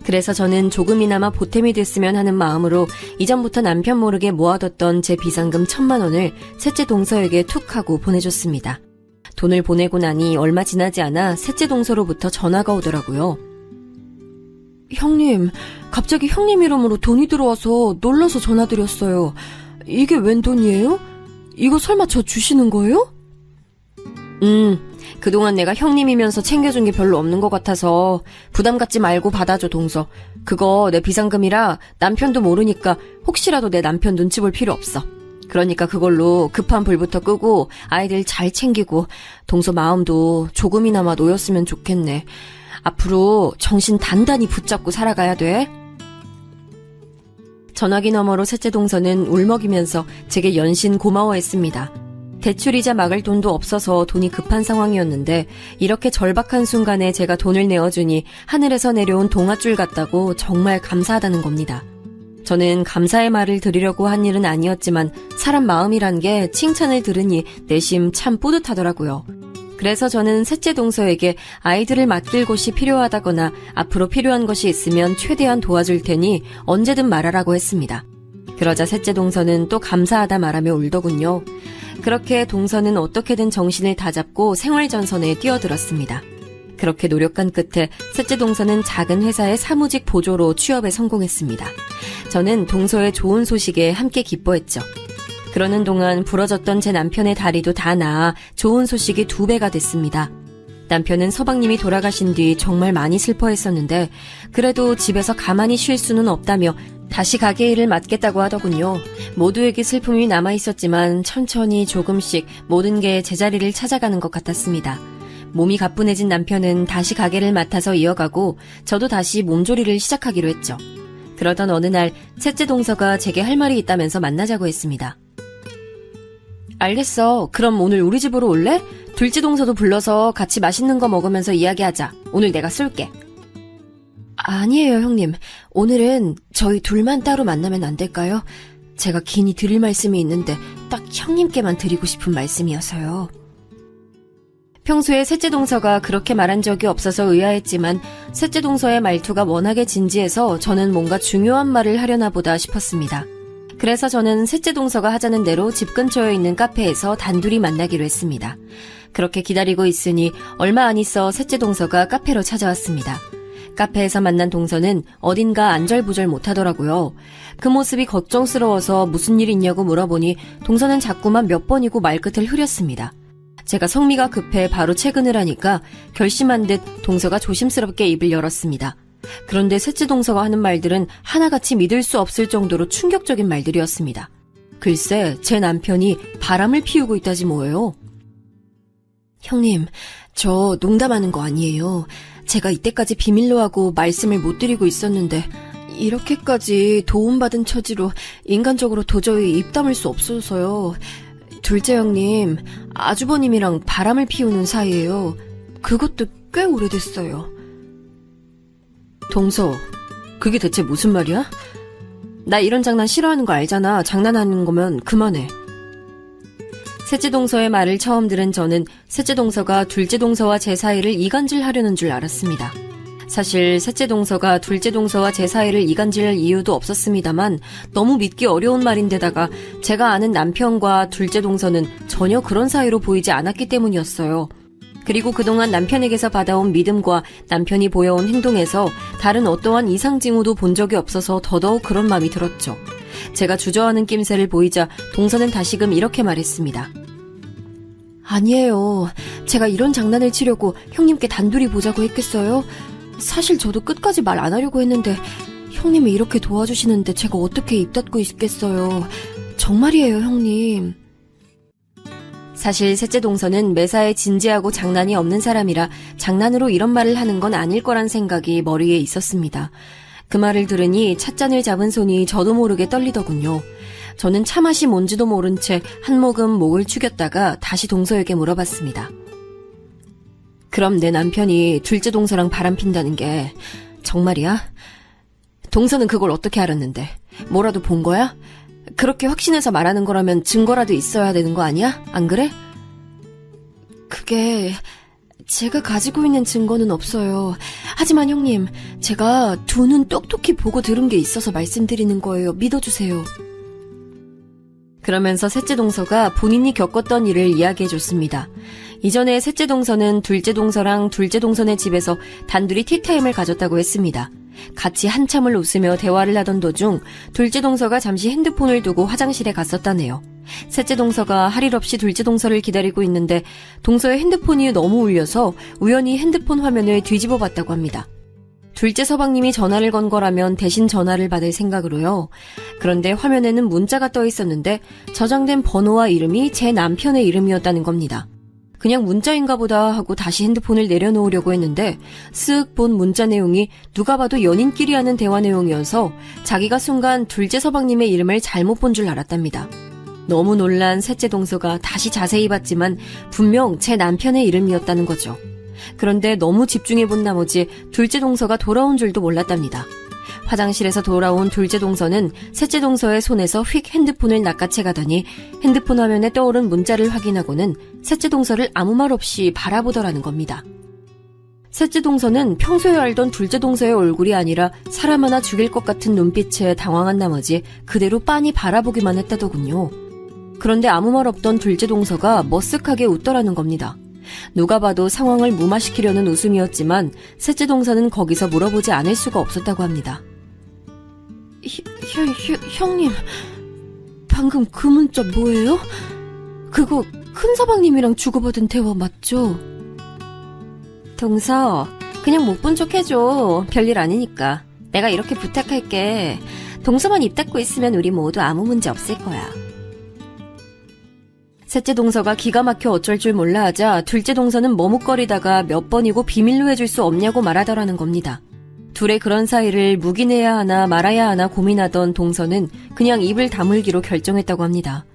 그래서 저는 조금이나마 보탬이 됐으면 하는 마음으로 이전부터 남편 모르게 모아뒀던 제 비상금 1,000만 원을 셋째 동서에게 툭 하고 보내줬습니다. 돈을 보내고 나니 얼마 지나지 않아 셋째 동서로부터 전화가 오더라고요. 형님, 갑자기 형님 이름으로 돈이 들어와서 놀라서 전화드렸어요. 이게 웬 돈이에요? 이거 설마 저 주시는 거예요? 그동안 내가 형님이면서 챙겨준 게 별로 없는 것 같아서 부담 갖지 말고 받아줘, 동서. 그거 내 비상금이라 남편도 모르니까 혹시라도 내 남편 눈치 볼 필요 없어. 그러니까 그걸로 급한 불부터 끄고 아이들 잘 챙기고 동서 마음도 조금이나마 놓였으면 좋겠네. 앞으로 정신 단단히 붙잡고 살아가야 돼. 전화기 너머로 셋째 동서는 울먹이면서 제게 연신 고마워했습니다. 대출이자 막을 돈도 없어서 돈이 급한 상황이었는데 이렇게 절박한 순간에 제가 돈을 내어주니 하늘에서 내려온 동아줄 같다고 정말 감사하다는 겁니다. 저는 감사의 말을 드리려고 한 일은 아니었지만 사람 마음이란 게 칭찬을 들으니 내심 참 뿌듯하더라고요. 그래서 저는 셋째 동서에게 아이들을 맡길 곳이 필요하다거나 앞으로 필요한 것이 있으면 최대한 도와줄 테니 언제든 말하라고 했습니다. 그러자 셋째 동서는 또 감사하다 말하며 울더군요. 그렇게 동서는 어떻게든 정신을 다잡고 생활전선에 뛰어들었습니다. 그렇게 노력한 끝에 셋째 동서는 작은 회사의 사무직 보조로 취업에 성공했습니다. 저는 동서의 좋은 소식에 함께 기뻐했죠. 그러는 동안 부러졌던 제 남편의 다리도 다 나아 좋은 소식이 2배가 됐습니다. 남편은 서방님이 돌아가신 뒤 정말 많이 슬퍼했었는데 그래도 집에서 가만히 쉴 수는 없다며 다시 가게 일을 맡겠다고 하더군요. 모두에게 슬픔이 남아있었지만 천천히 조금씩 모든 게 제자리를 찾아가는 것 같았습니다. 몸이 가뿐해진 남편은 다시 가게를 맡아서 이어가고 저도 다시 몸조리를 시작하기로 했죠. 그러던 어느 날 셋째 동서가 제게 할 말이 있다면서 만나자고 했습니다. 알겠어. 그럼 오늘 우리 집으로 올래? 둘째 동서도 불러서 같이 맛있는 거 먹으면서 이야기하자. 오늘 내가 쏠게. 아니에요, 형님. 오늘은 저희 둘만 따로 만나면 안 될까요? 제가 긴히 드릴 말씀이 있는데 딱 형님께만 드리고 싶은 말씀이어서요. 평소에 셋째 동서가 그렇게 말한 적이 없어서 의아했지만 셋째 동서의 말투가 워낙에 진지해서 저는 뭔가 중요한 말을 하려나 보다 싶었습니다. 그래서 저는 셋째 동서가 하자는 대로 집 근처에 있는 카페에서 단둘이 만나기로 했습니다. 그렇게 기다리고 있으니 얼마 안 있어 셋째 동서가 카페로 찾아왔습니다. 카페에서 만난 동서는 어딘가 안절부절 못하더라고요. 그 모습이 걱정스러워서 무슨 일 있냐고 물어보니 동서는 자꾸만 몇 번이고 말끝을 흐렸습니다. 제가 성미가 급해 바로 퇴근을 하니까 결심한 듯 동서가 조심스럽게 입을 열었습니다. 그런데 셋째 동서가 하는 말들은 하나같이 믿을 수 없을 정도로 충격적인 말들이었습니다. 글쎄, 제 남편이 바람을 피우고 있다지 뭐예요. 형님, 저 농담하는 거 아니에요. 제가 이때까지 비밀로 하고 말씀을 못 드리고 있었는데 이렇게까지 도움받은 처지로 인간적으로 도저히 입 다물 수 없어서요. 둘째 형님, 아주버님이랑 바람을 피우는 사이예요. 그것도 꽤 오래됐어요. 동서, 그게 대체 무슨 말이야? 나 이런 장난 싫어하는 거 알잖아. 장난하는 거면 그만해. 셋째 동서의 말을 처음 들은 저는 셋째 동서가 둘째 동서와 제 사이를 이간질하려는 줄 알았습니다. 사실 셋째 동서가 둘째 동서와 제 사이를 이간질할 이유도 없었습니다만 너무 믿기 어려운 말인데다가 제가 아는 남편과 둘째 동서는 전혀 그런 사이로 보이지 않았기 때문이었어요. 그리고 그동안 남편에게서 받아온 믿음과 남편이 보여온 행동에서 다른 어떠한 이상 징후도 본 적이 없어서 더더욱 그런 마음이 들었죠. 제가 주저하는 낌새를 보이자 동서는 다시금 이렇게 말했습니다. 아니에요. 제가 이런 장난을 치려고 형님께 단둘이 보자고 했겠어요? 사실 저도 끝까지 말 안 하려고 했는데 형님이 이렇게 도와주시는데 제가 어떻게 입 닫고 있겠어요. 정말이에요, 형님. 사실 셋째 동서는 매사에 진지하고 장난이 없는 사람이라 장난으로 이런 말을 하는 건 아닐 거란 생각이 머리에 있었습니다. 그 말을 들으니 찻잔을 잡은 손이 저도 모르게 떨리더군요. 저는 차맛이 뭔지도 모른 채 한 모금 목을 축였다가 다시 동서에게 물어봤습니다. 그럼 내 남편이 둘째 동서랑 바람핀다는 게 정말이야? 동서는 그걸 어떻게 알았는데? 뭐라도 본 거야? 그렇게 확신해서 말하는 거라면 증거라도 있어야 되는 거 아니야? 안 그래? 그게 제가 가지고 있는 증거는 없어요. 하지만 형님, 제가 두 눈 똑똑히 보고 들은 게 있어서 말씀드리는 거예요. 믿어주세요. 그러면서 셋째 동서가 본인이 겪었던 일을 이야기해줬습니다. 이전에 셋째 동서는 둘째 동서랑 둘째 동서네 집에서 단둘이 티타임을 가졌다고 했습니다. 같이 한참을 웃으며 대화를 하던 도중 둘째 동서가 잠시 핸드폰을 두고 화장실에 갔었다네요. 셋째 동서가 할 일 없이 둘째 동서를 기다리고 있는데 동서의 핸드폰이 너무 울려서 우연히 핸드폰 화면을 뒤집어 봤다고 합니다. 둘째 서방님이 전화를 건 거라면 대신 전화를 받을 생각으로요. 그런데 화면에는 문자가 떠 있었는데 저장된 번호와 이름이 제 남편의 이름이었다는 겁니다. 그냥 문자인가 보다 하고 다시 핸드폰을 내려놓으려고 했는데 쓱 본 문자 내용이 누가 봐도 연인끼리 하는 대화 내용이어서 자기가 순간 둘째 서방님의 이름을 잘못 본 줄 알았답니다. 너무 놀란 셋째 동서가 다시 자세히 봤지만 분명 제 남편의 이름이었다는 거죠. 그런데 너무 집중해본 나머지 둘째 동서가 돌아온 줄도 몰랐답니다. 화장실에서 돌아온 둘째 동서는 셋째 동서의 손에서 휙 핸드폰을 낚아채 가더니 핸드폰 화면에 떠오른 문자를 확인하고는 셋째 동서를 아무 말 없이 바라보더라는 겁니다. 셋째 동서는 평소에 알던 둘째 동서의 얼굴이 아니라 사람 하나 죽일 것 같은 눈빛에 당황한 나머지 그대로 빤히 바라보기만 했다더군요. 그런데 아무 말 없던 둘째 동서가 머쓱하게 웃더라는 겁니다. 누가 봐도 상황을 무마시키려는 웃음이었지만 셋째 동서는 거기서 물어보지 않을 수가 없었다고 합니다. 형님, 방금 그 문자 뭐예요? 그거 큰 서방님이랑 주고받은 대화 맞죠? 동서, 그냥 못 본 척 해줘. 별일 아니니까. 내가 이렇게 부탁할게. 동서만 입 닫고 있으면 우리 모두 아무 문제 없을 거야. 셋째 동서가 기가 막혀 어쩔 줄 몰라 하자 둘째 동서는 머뭇거리다가 몇 번이고 비밀로 해줄 수 없냐고 말하더라는 겁니다. 둘의 그런 사이를 묵인해야 하나 말아야 하나 고민하던 동서는 그냥 입을 다물기로 결정했다고 합니다.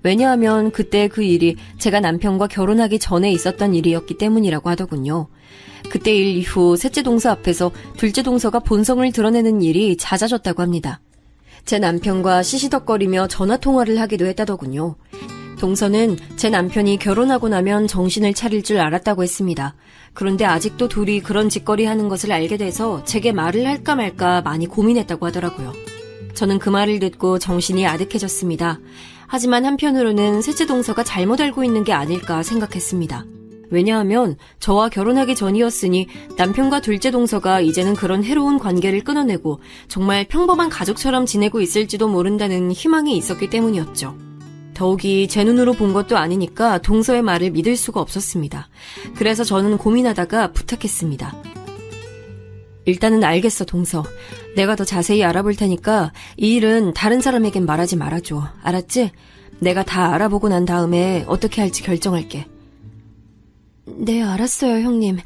왜냐하면 그때 그 일이 제가 남편과 결혼하기 전에 있었던 일이었기 때문이라고 하더군요. 그때 일 이후 셋째 동서 앞에서 둘째 동서가 본성을 드러내는 일이 잦아졌다고 합니다. 제 남편과 시시덕거리며 전화통화를 하기도 했다더군요. 동서는 제 남편이 결혼하고 나면 정신을 차릴 줄 알았다고 했습니다. 그런데 아직도 둘이 그런 짓거리 하는 것을 알게 돼서 제게 말을 할까 말까 많이 고민했다고 하더라고요. 저는 그 말을 듣고 정신이 아득해졌습니다. 하지만 한편으로는 셋째 동서가 잘못 알고 있는 게 아닐까 생각했습니다. 왜냐하면 저와 결혼하기 전이었으니 남편과 둘째 동서가 이제는 그런 해로운 관계를 끊어내고 정말 평범한 가족처럼 지내고 있을지도 모른다는 희망이 있었기 때문이었죠. 더욱이 제 눈으로 본 것도 아니니까 동서의 말을 믿을 수가 없었습니다. 그래서 저는 고민하다가 부탁했습니다. 일단은 알겠어, 동서. 내가 더 자세히 알아볼 테니까 이 일은 다른 사람에겐 말하지 말아줘. 알았지? 내가 다 알아보고 난 다음에 어떻게 할지 결정할게. 네, 알았어요, 형님.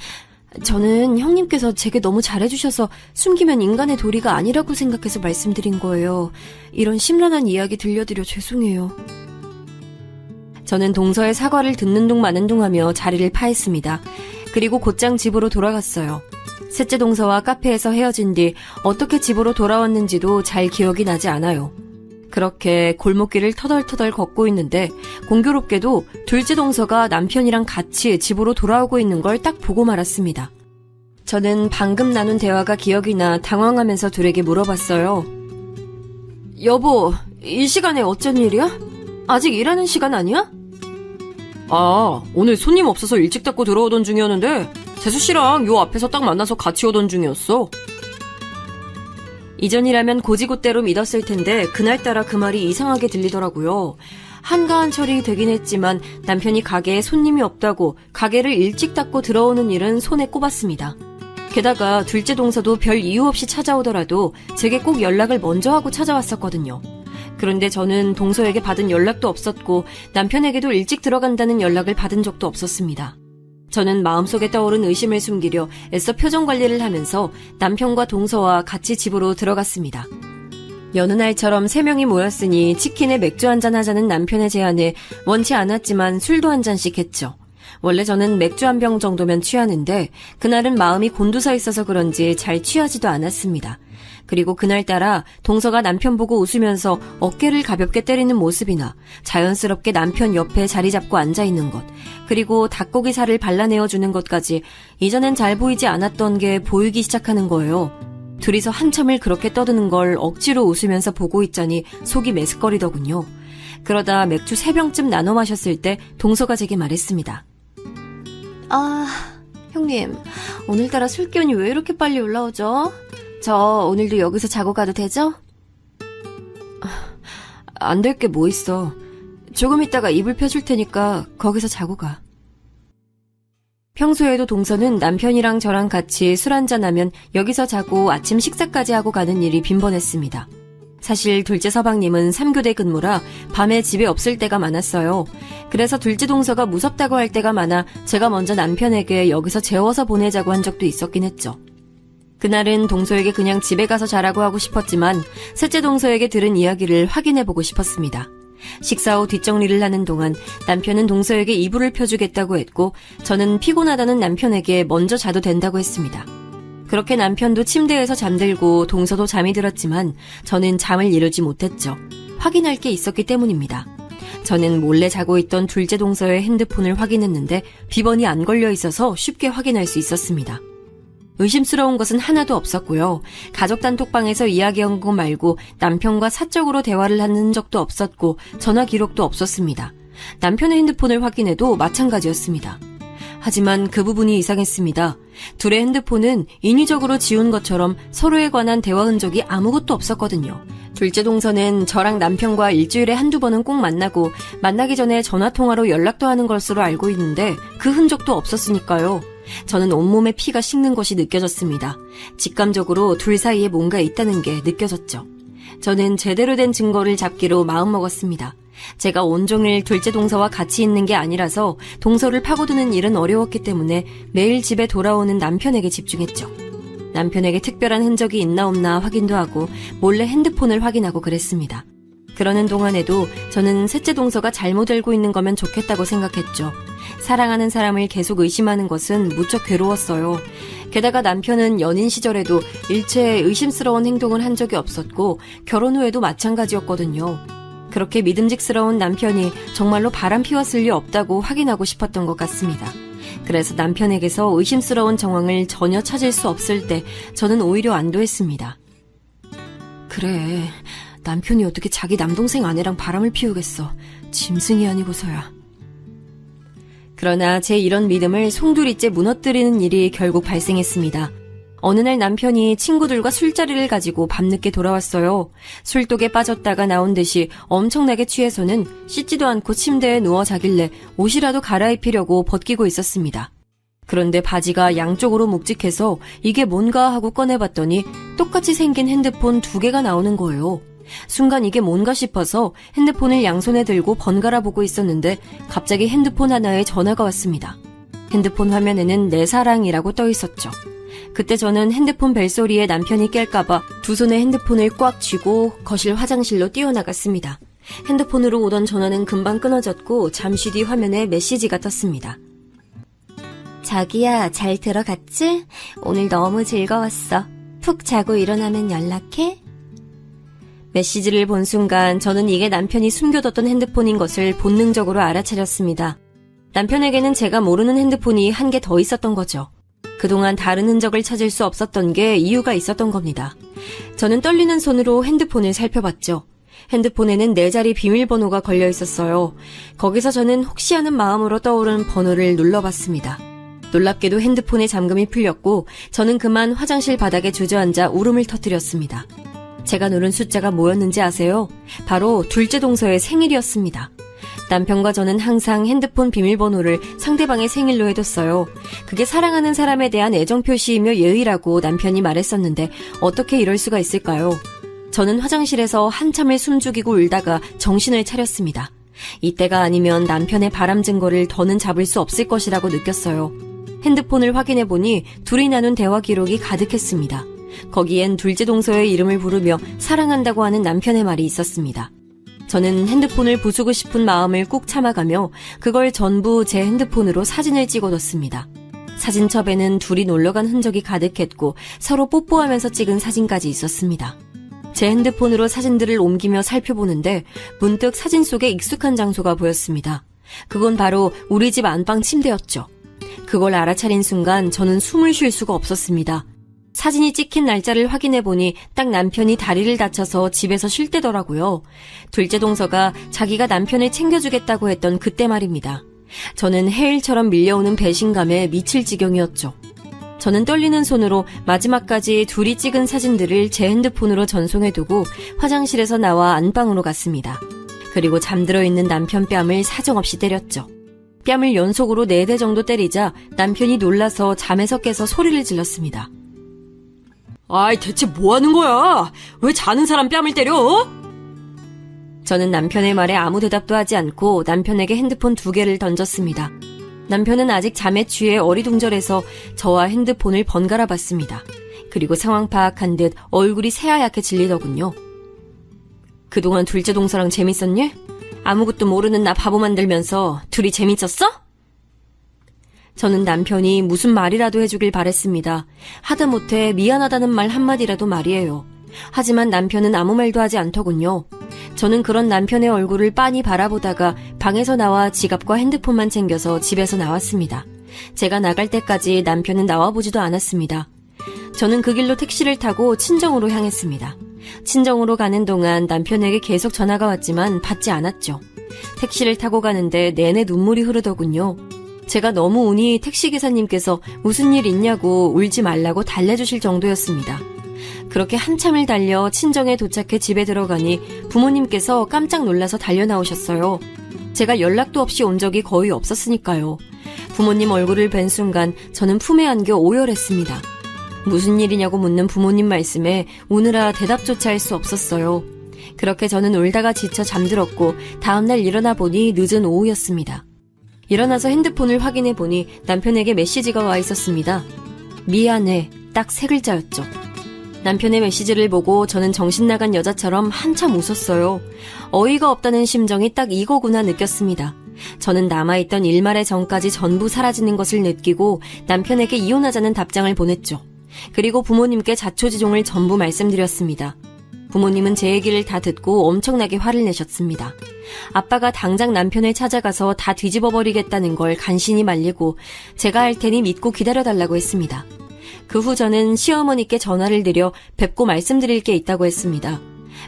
저는 형님께서 제게 너무 잘해주셔서 숨기면 인간의 도리가 아니라고 생각해서 말씀드린 거예요. 이런 심란한 이야기 들려드려 죄송해요. 저는 동서의 사과를 듣는 둥 마는 둥 하며 자리를 파했습니다. 그리고 곧장 집으로 돌아갔어요. 셋째 동서와 카페에서 헤어진 뒤 어떻게 집으로 돌아왔는지도 잘 기억이 나지 않아요. 그렇게 골목길을 터덜터덜 걷고 있는데 공교롭게도 둘째 동서가 남편이랑 같이 집으로 돌아오고 있는 걸 딱 보고 말았습니다. 저는 방금 나눈 대화가 기억이 나 당황하면서 둘에게 물어봤어요. 여보, 이 시간에 어쩐 일이야? 아직 일하는 시간 아니야? 아, 오늘 손님 없어서 일찍 닫고 들어오던 중이었는데 재수씨랑 요 앞에서 딱 만나서 같이 오던 중이었어. 이전이라면 고지고대로 믿었을 텐데 그날따라 그 말이 이상하게 들리더라고요. 한가한 철이 되긴 했지만 남편이 가게에 손님이 없다고 가게를 일찍 닫고 들어오는 일은 손에 꼽았습니다. 게다가 둘째 동서도 별 이유 없이 찾아오더라도 제게 꼭 연락을 먼저 하고 찾아왔었거든요. 그런데 저는 동서에게 받은 연락도 없었고 남편에게도 일찍 들어간다는 연락을 받은 적도 없었습니다. 저는 마음속에 떠오른 의심을 숨기려 애써 표정 관리를 하면서 남편과 동서와 같이 집으로 들어갔습니다. 여느 날처럼 3명이 모였으니 치킨에 맥주 한잔 하자는 남편의 제안에 원치 않았지만 술도 한 잔씩 했죠. 원래 저는 맥주 한 병 정도면 취하는데 그날은 마음이 곤두서 있어서 그런지 잘 취하지도 않았습니다. 그리고 그날따라 동서가 남편 보고 웃으면서 어깨를 가볍게 때리는 모습이나 자연스럽게 남편 옆에 자리 잡고 앉아있는 것, 그리고 닭고기 살을 발라내어주는 것까지 이전엔 잘 보이지 않았던 게 보이기 시작하는 거예요. 둘이서 한참을 그렇게 떠드는 걸 억지로 웃으면서 보고 있자니 속이 메스꺼리더군요. 그러다 맥주 3병쯤 나눠 마셨을 때 동서가 제게 말했습니다. 아, 형님, 오늘따라 술 기운이 왜 이렇게 빨리 올라오죠? 저 오늘도 여기서 자고 가도 되죠? 안 될 게 뭐 있어. 조금 있다가 이불 펴줄 테니까 거기서 자고 가. 평소에도 동서는 남편이랑 저랑 같이 술 한잔하면 여기서 자고 아침 식사까지 하고 가는 일이 빈번했습니다. 사실 둘째 서방님은 3교대 근무라 밤에 집에 없을 때가 많았어요. 그래서 둘째 동서가 무섭다고 할 때가 많아 제가 먼저 남편에게 여기서 재워서 보내자고 한 적도 있었긴 했죠. 그날은 동서에게 그냥 집에 가서 자라고 하고 싶었지만 셋째 동서에게 들은 이야기를 확인해보고 싶었습니다. 식사 후 뒷정리를 하는 동안 남편은 동서에게 이불을 펴주겠다고 했고 저는 피곤하다는 남편에게 먼저 자도 된다고 했습니다. 그렇게 남편도 침대에서 잠들고 동서도 잠이 들었지만 저는 잠을 이루지 못했죠. 확인할 게 있었기 때문입니다. 저는 몰래 자고 있던 둘째 동서의 핸드폰을 확인했는데 비번이 안 걸려 있어서 쉽게 확인할 수 있었습니다. 의심스러운 것은 하나도 없었고요. 가족 단톡방에서 이야기한 것 말고 남편과 사적으로 대화를 한 흔적도 없었고 전화 기록도 없었습니다. 남편의 핸드폰을 확인해도 마찬가지였습니다. 하지만 그 부분이 이상했습니다. 둘의 핸드폰은 인위적으로 지운 것처럼 서로에 관한 대화 흔적이 아무것도 없었거든요. 둘째 동서는 저랑 남편과 일주일에 한두 번은 꼭 만나고 만나기 전에 전화통화로 연락도 하는 것으로 알고 있는데 그 흔적도 없었으니까요. 저는 온몸에 피가 식는 것이 느껴졌습니다. 직감적으로 둘 사이에 뭔가 있다는 게 느껴졌죠. 저는 제대로 된 증거를 잡기로 마음먹었습니다. 제가 온종일 둘째 동서와 같이 있는 게 아니라서 동서를 파고드는 일은 어려웠기 때문에 매일 집에 돌아오는 남편에게 집중했죠. 남편에게 특별한 흔적이 있나 없나 확인도 하고 몰래 핸드폰을 확인하고 그랬습니다. 그러는 동안에도 저는 셋째 동서가 잘못 알고 있는 거면 좋겠다고 생각했죠. 사랑하는 사람을 계속 의심하는 것은 무척 괴로웠어요. 게다가 남편은 연인 시절에도 일체 의심스러운 행동을 한 적이 없었고 결혼 후에도 마찬가지였거든요. 그렇게 믿음직스러운 남편이 정말로 바람 피웠을 리 없다고 확인하고 싶었던 것 같습니다. 그래서 남편에게서 의심스러운 정황을 전혀 찾을 수 없을 때 저는 오히려 안도했습니다. 그래, 남편이 어떻게 자기 남동생 아내랑 바람을 피우겠어. 짐승이 아니고서야. 그러나 제 이런 믿음을 송두리째 무너뜨리는 일이 결국 발생했습니다. 어느 날 남편이 친구들과 술자리를 가지고 밤늦게 돌아왔어요. 술독에 빠졌다가 나온 듯이 엄청나게 취해서는 씻지도 않고 침대에 누워 자길래 옷이라도 갈아입히려고 벗기고 있었습니다. 그런데 바지가 양쪽으로 묵직해서 이게 뭔가 하고 꺼내봤더니 똑같이 생긴 핸드폰 2개가 나오는 거예요. 순간 이게 뭔가 싶어서 핸드폰을 양손에 들고 번갈아 보고 있었는데 갑자기 핸드폰 하나에 전화가 왔습니다. 핸드폰 화면에는 내 사랑이라고 떠 있었죠. 그때 저는 핸드폰 벨소리에 남편이 깰까봐 두 손에 핸드폰을 꽉 쥐고 거실 화장실로 뛰어나갔습니다. 핸드폰으로 오던 전화는 금방 끊어졌고 잠시 뒤 화면에 메시지가 떴습니다. 자기야, 잘 들어갔지? 오늘 너무 즐거웠어. 푹 자고 일어나면 연락해? 메시지를 본 순간 저는 이게 남편이 숨겨뒀던 핸드폰인 것을 본능적으로 알아차렸습니다. 남편에게는 제가 모르는 핸드폰이 한 개 더 있었던 거죠. 그동안 다른 흔적을 찾을 수 없었던 게 이유가 있었던 겁니다. 저는 떨리는 손으로 핸드폰을 살펴봤죠. 핸드폰에는 4자리 비밀번호가 걸려 있었어요. 거기서 저는 혹시 하는 마음으로 떠오른 번호를 눌러봤습니다. 놀랍게도 핸드폰의 잠금이 풀렸고 저는 그만 화장실 바닥에 주저앉아 울음을 터뜨렸습니다. 제가 누른 숫자가 뭐였는지 아세요? 바로 둘째 동서의 생일이었습니다. 남편과 저는 항상 핸드폰 비밀번호를 상대방의 생일로 해뒀어요. 그게 사랑하는 사람에 대한 애정 표시이며 예의라고 남편이 말했었는데 어떻게 이럴 수가 있을까요? 저는 화장실에서 한참을 숨죽이고 울다가 정신을 차렸습니다. 이때가 아니면 남편의 바람 증거를 더는 잡을 수 없을 것이라고 느꼈어요. 핸드폰을 확인해보니 둘이 나눈 대화 기록이 가득했습니다. 거기엔 둘째 동서의 이름을 부르며 사랑한다고 하는 남편의 말이 있었습니다. 저는 핸드폰을 부수고 싶은 마음을 꾹 참아가며 그걸 전부 제 핸드폰으로 사진을 찍어뒀습니다. 사진첩에는 둘이 놀러간 흔적이 가득했고 서로 뽀뽀하면서 찍은 사진까지 있었습니다. 제 핸드폰으로 사진들을 옮기며 살펴보는데 문득 사진 속에 익숙한 장소가 보였습니다. 그건 바로 우리 집 안방 침대였죠. 그걸 알아차린 순간 저는 숨을 쉴 수가 없었습니다. 사진이 찍힌 날짜를 확인해보니 딱 남편이 다리를 다쳐서 집에서 쉴 때더라고요. 둘째 동서가 자기가 남편을 챙겨주겠다고 했던 그때 말입니다. 저는 해일처럼 밀려오는 배신감에 미칠 지경이었죠. 저는 떨리는 손으로 마지막까지 둘이 찍은 사진들을 제 핸드폰으로 전송해두고 화장실에서 나와 안방으로 갔습니다. 그리고 잠들어 있는 남편 뺨을 사정없이 때렸죠. 뺨을 연속으로 4대 정도 때리자 남편이 놀라서 잠에서 깨서 소리를 질렀습니다. 아이, 대체 뭐 하는 거야? 왜 자는 사람 뺨을 때려? 저는 남편의 말에 아무 대답도 하지 않고 남편에게 핸드폰 2개를 던졌습니다. 남편은 아직 잠에 취해 어리둥절해서 저와 핸드폰을 번갈아 봤습니다. 그리고 상황 파악한 듯 얼굴이 새하얗게 질리더군요. 그동안 둘째 동서랑 재밌었니? 아무것도 모르는 나 바보 만들면서 둘이 재밌었어? 저는 남편이 무슨 말이라도 해주길 바랬습니다. 하다못해 미안하다는 말 한마디라도 말이에요. 하지만 남편은 아무 말도 하지 않더군요. 저는 그런 남편의 얼굴을 빤히 바라보다가 방에서 나와 지갑과 핸드폰만 챙겨서 집에서 나왔습니다. 제가 나갈 때까지 남편은 나와보지도 않았습니다. 저는 그 길로 택시를 타고 친정으로 향했습니다. 친정으로 가는 동안 남편에게 계속 전화가 왔지만 받지 않았죠. 택시를 타고 가는데 내내 눈물이 흐르더군요. 제가 너무 우니 택시기사님께서 무슨 일 있냐고 울지 말라고 달래주실 정도였습니다. 그렇게 한참을 달려 친정에 도착해 집에 들어가니 부모님께서 깜짝 놀라서 달려나오셨어요. 제가 연락도 없이 온 적이 거의 없었으니까요. 부모님 얼굴을 뵌 순간 저는 품에 안겨 오열했습니다. 무슨 일이냐고 묻는 부모님 말씀에 우느라 대답조차 할 수 없었어요. 그렇게 저는 울다가 지쳐 잠들었고 다음날 일어나 보니 늦은 오후였습니다. 일어나서 핸드폰을 확인해 보니 남편에게 메시지가 와 있었습니다. 미안해, 딱 3글자였죠. 남편의 메시지를 보고 저는 정신 나간 여자처럼 한참 웃었어요. 어이가 없다는 심정이 딱 이거구나 느꼈습니다. 저는 남아있던 일말의 정까지 전부 사라지는 것을 느끼고 남편에게 이혼하자는 답장을 보냈죠. 그리고 부모님께 자초지종을 전부 말씀드렸습니다. 부모님은 제 얘기를 다 듣고 엄청나게 화를 내셨습니다. 아빠가 당장 남편을 찾아가서 다 뒤집어버리겠다는 걸 간신히 말리고 제가 할 테니 믿고 기다려달라고 했습니다. 그 후 저는 시어머니께 전화를 드려 뵙고 말씀드릴 게 있다고 했습니다.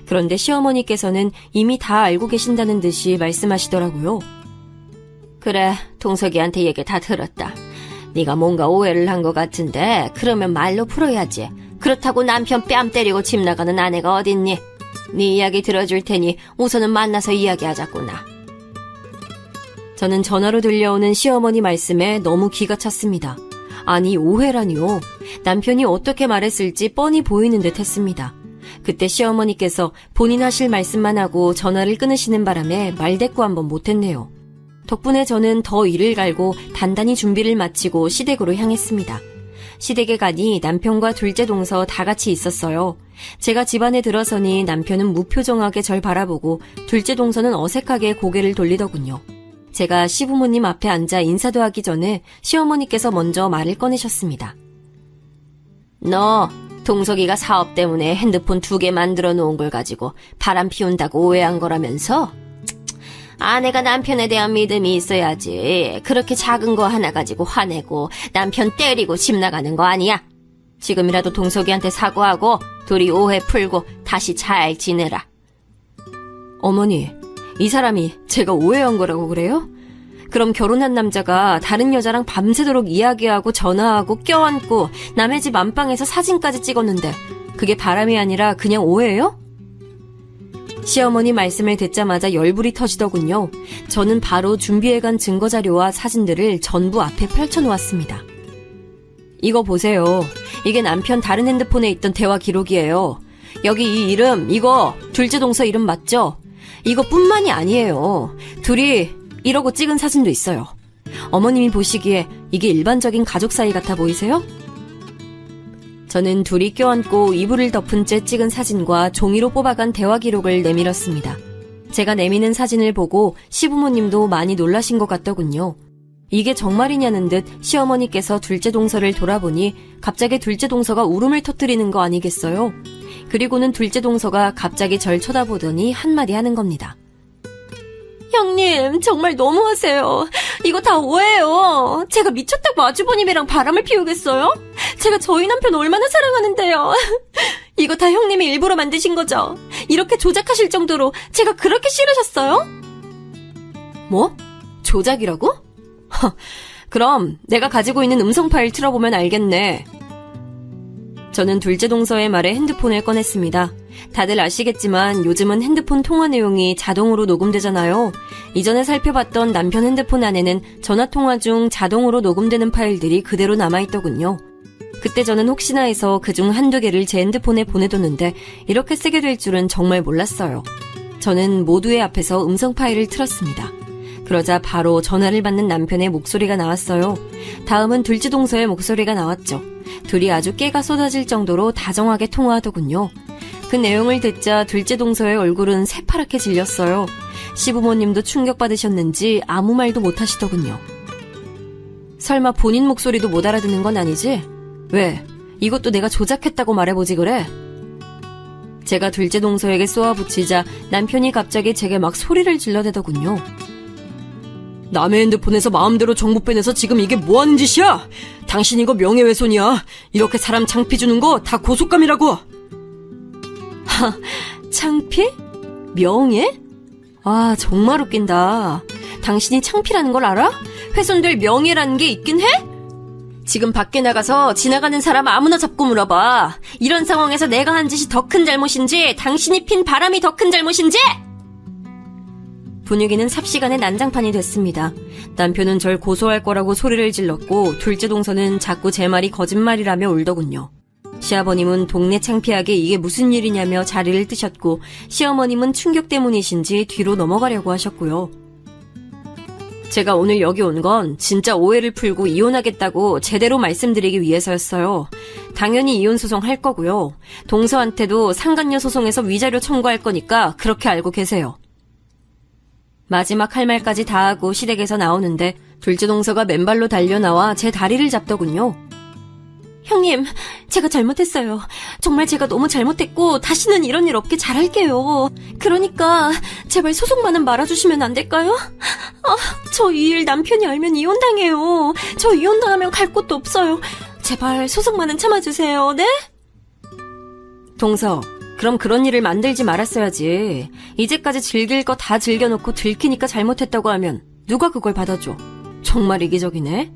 그런데 시어머니께서는 이미 다 알고 계신다는 듯이 말씀하시더라고요. 그래, 동석이한테 얘기 다 들었다. 네가 뭔가 오해를 한 것 같은데 그러면 말로 풀어야지. 그렇다고 남편 뺨 때리고 집 나가는 아내가 어딨니? 네 이야기 들어줄 테니 우선은 만나서 이야기하자꾸나. 저는 전화로 들려오는 시어머니 말씀에 너무 기가 찼습니다. 아니, 오해라니요. 남편이 어떻게 말했을지 뻔히 보이는 듯 했습니다. 그때 시어머니께서 본인 하실 말씀만 하고 전화를 끊으시는 바람에 말대꾸 한번 못했네요. 덕분에 저는 더 이를 갈고 단단히 준비를 마치고 시댁으로 향했습니다. 시댁에 가니 남편과 둘째 동서 다 같이 있었어요. 제가 집안에 들어서니 남편은 무표정하게 절 바라보고 둘째 동서는 어색하게 고개를 돌리더군요. 제가 시부모님 앞에 앉아 인사도 하기 전에 시어머니께서 먼저 말을 꺼내셨습니다. 너 동석이가 사업 때문에 핸드폰 2개 만들어 놓은 걸 가지고 바람 피운다고 오해한 거라면서? 아내가 남편에 대한 믿음이 있어야지. 그렇게 작은 거 하나 가지고 화내고 남편 때리고 집 나가는 거 아니야. 지금이라도 동석이한테 사과하고 둘이 오해 풀고 다시 잘 지내라. 어머니, 이 사람이 제가 오해한 거라고 그래요? 그럼 결혼한 남자가 다른 여자랑 밤새도록 이야기하고 전화하고 껴안고 남의 집 안방에서 사진까지 찍었는데 그게 바람이 아니라 그냥 오해예요? 시어머니 말씀을 듣자마자 열불이 터지더군요. 저는 바로 준비해간 증거자료와 사진들을 전부 앞에 펼쳐놓았습니다. 이거 보세요. 이게 남편 다른 핸드폰에 있던 대화 기록이에요. 여기 이 이름, 이거 둘째 동서 이름 맞죠? 이거뿐만이 아니에요. 둘이 이러고 찍은 사진도 있어요. 어머님이 보시기에 이게 일반적인 가족 사이 같아 보이세요? 저는 둘이 껴안고 이불을 덮은 채 찍은 사진과 종이로 뽑아간 대화 기록을 내밀었습니다. 제가 내미는 사진을 보고 시부모님도 많이 놀라신 것 같더군요. 이게 정말이냐는 듯 시어머니께서 둘째 동서를 돌아보니 갑자기 둘째 동서가 울음을 터뜨리는 거 아니겠어요? 그리고는 둘째 동서가 갑자기 절 쳐다보더니 한마디 하는 겁니다. 형님, 정말 너무하세요. 이거 다 오해예요. 제가 미쳤다고 아주버님이랑 바람을 피우겠어요? 제가 저희 남편 얼마나 사랑하는데요. 이거 다 형님이 일부러 만드신 거죠? 이렇게 조작하실 정도로 제가 그렇게 싫으셨어요? 뭐? 조작이라고? 그럼 내가 가지고 있는 음성 파일 틀어보면 알겠네. 저는 둘째 동서의 말에 핸드폰을 꺼냈습니다. 다들 아시겠지만 요즘은 핸드폰 통화 내용이 자동으로 녹음되잖아요. 이전에 살펴봤던 남편 핸드폰 안에는 전화통화 중 자동으로 녹음되는 파일들이 그대로 남아있더군요. 그때 저는 혹시나 해서 그중 한두 개를 제 핸드폰에 보내뒀는데 이렇게 쓰게 될 줄은 정말 몰랐어요. 저는 모두의 앞에서 음성 파일을 틀었습니다. 그러자 바로 전화를 받는 남편의 목소리가 나왔어요. 다음은 둘째 동서의 목소리가 나왔죠. 둘이 아주 깨가 쏟아질 정도로 다정하게 통화하더군요. 그 내용을 듣자 둘째 동서의 얼굴은 새파랗게 질렸어요. 시부모님도 충격받으셨는지 아무 말도 못하시더군요. 설마 본인 목소리도 못 알아듣는 건 아니지? 왜? 이것도 내가 조작했다고 말해보지 그래? 제가 둘째 동서에게 쏘아붙이자 남편이 갑자기 제게 막 소리를 질러대더군요. 남의 핸드폰에서 마음대로 정보 빼내서 지금 이게 뭐하는 짓이야? 당신 이거 명예훼손이야. 이렇게 사람 창피 주는 거 다 고속감이라고. 하, 창피? 명예? 아, 정말 웃긴다. 당신이 창피라는 걸 알아? 훼손될 명예라는 게 있긴 해? 지금 밖에 나가서 지나가는 사람 아무나 잡고 물어봐. 이런 상황에서 내가 한 짓이 더 큰 잘못인지 당신이 핀 바람이 더 큰 잘못인지? 분위기는 삽시간에 난장판이 됐습니다. 남편은 절 고소할 거라고 소리를 질렀고 둘째 동서는 자꾸 제 말이 거짓말이라며 울더군요. 시아버님은 동네 창피하게 이게 무슨 일이냐며 자리를 뜨셨고 시어머님은 충격 때문이신지 뒤로 넘어가려고 하셨고요. 제가 오늘 여기 온 건 진짜 오해를 풀고 이혼하겠다고 제대로 말씀드리기 위해서였어요. 당연히 이혼 소송 할 거고요. 동서한테도 상간녀 소송에서 위자료 청구할 거니까 그렇게 알고 계세요. 마지막 할 말까지 다 하고 시댁에서 나오는데 둘째 동서가 맨발로 달려나와 제 다리를 잡더군요. 형님, 제가 잘못했어요. 정말 제가 너무 잘못했고 다시는 이런 일 없게 잘할게요. 그러니까 제발 소송만은 말아주시면 안 될까요? 저 이 일 남편이 알면 이혼당해요. 저 이혼당하면 갈 곳도 없어요. 제발 소송만은 참아주세요. 네? 동서, 그럼 그런 일을 만들지 말았어야지. 이제까지 즐길 거 다 즐겨놓고 들키니까 잘못했다고 하면 누가 그걸 받아줘. 정말 이기적이네.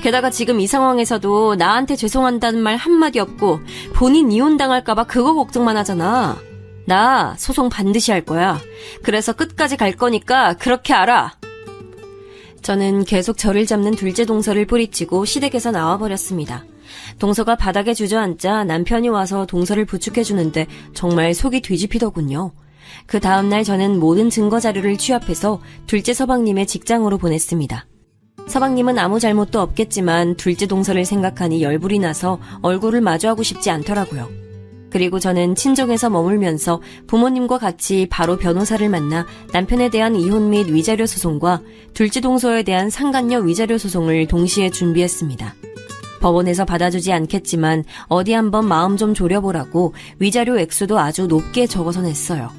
게다가 지금 이 상황에서도 나한테 죄송한다는 말 한마디 없고 본인 이혼당할까봐 그거 걱정만 하잖아. 나 소송 반드시 할 거야. 그래서 끝까지 갈 거니까 그렇게 알아. 저는 계속 저를 잡는 둘째 동서를 뿌리치고 시댁에서 나와버렸습니다. 동서가 바닥에 주저앉자 남편이 와서 동서를 부축해주는데 정말 속이 뒤집히더군요. 그 다음날 저는 모든 증거 자료를 취합해서 둘째 서방님의 직장으로 보냈습니다. 서방님은 아무 잘못도 없겠지만 둘째 동서를 생각하니 열불이 나서 얼굴을 마주하고 싶지 않더라고요. 그리고 저는 친정에서 머물면서 부모님과 같이 바로 변호사를 만나 남편에 대한 이혼 및 위자료 소송과 둘째 동서에 대한 상간녀 위자료 소송을 동시에 준비했습니다. 법원에서 받아주지 않겠지만 어디 한번 마음 좀 졸여보라고 위자료 액수도 아주 높게 적어서 냈어요.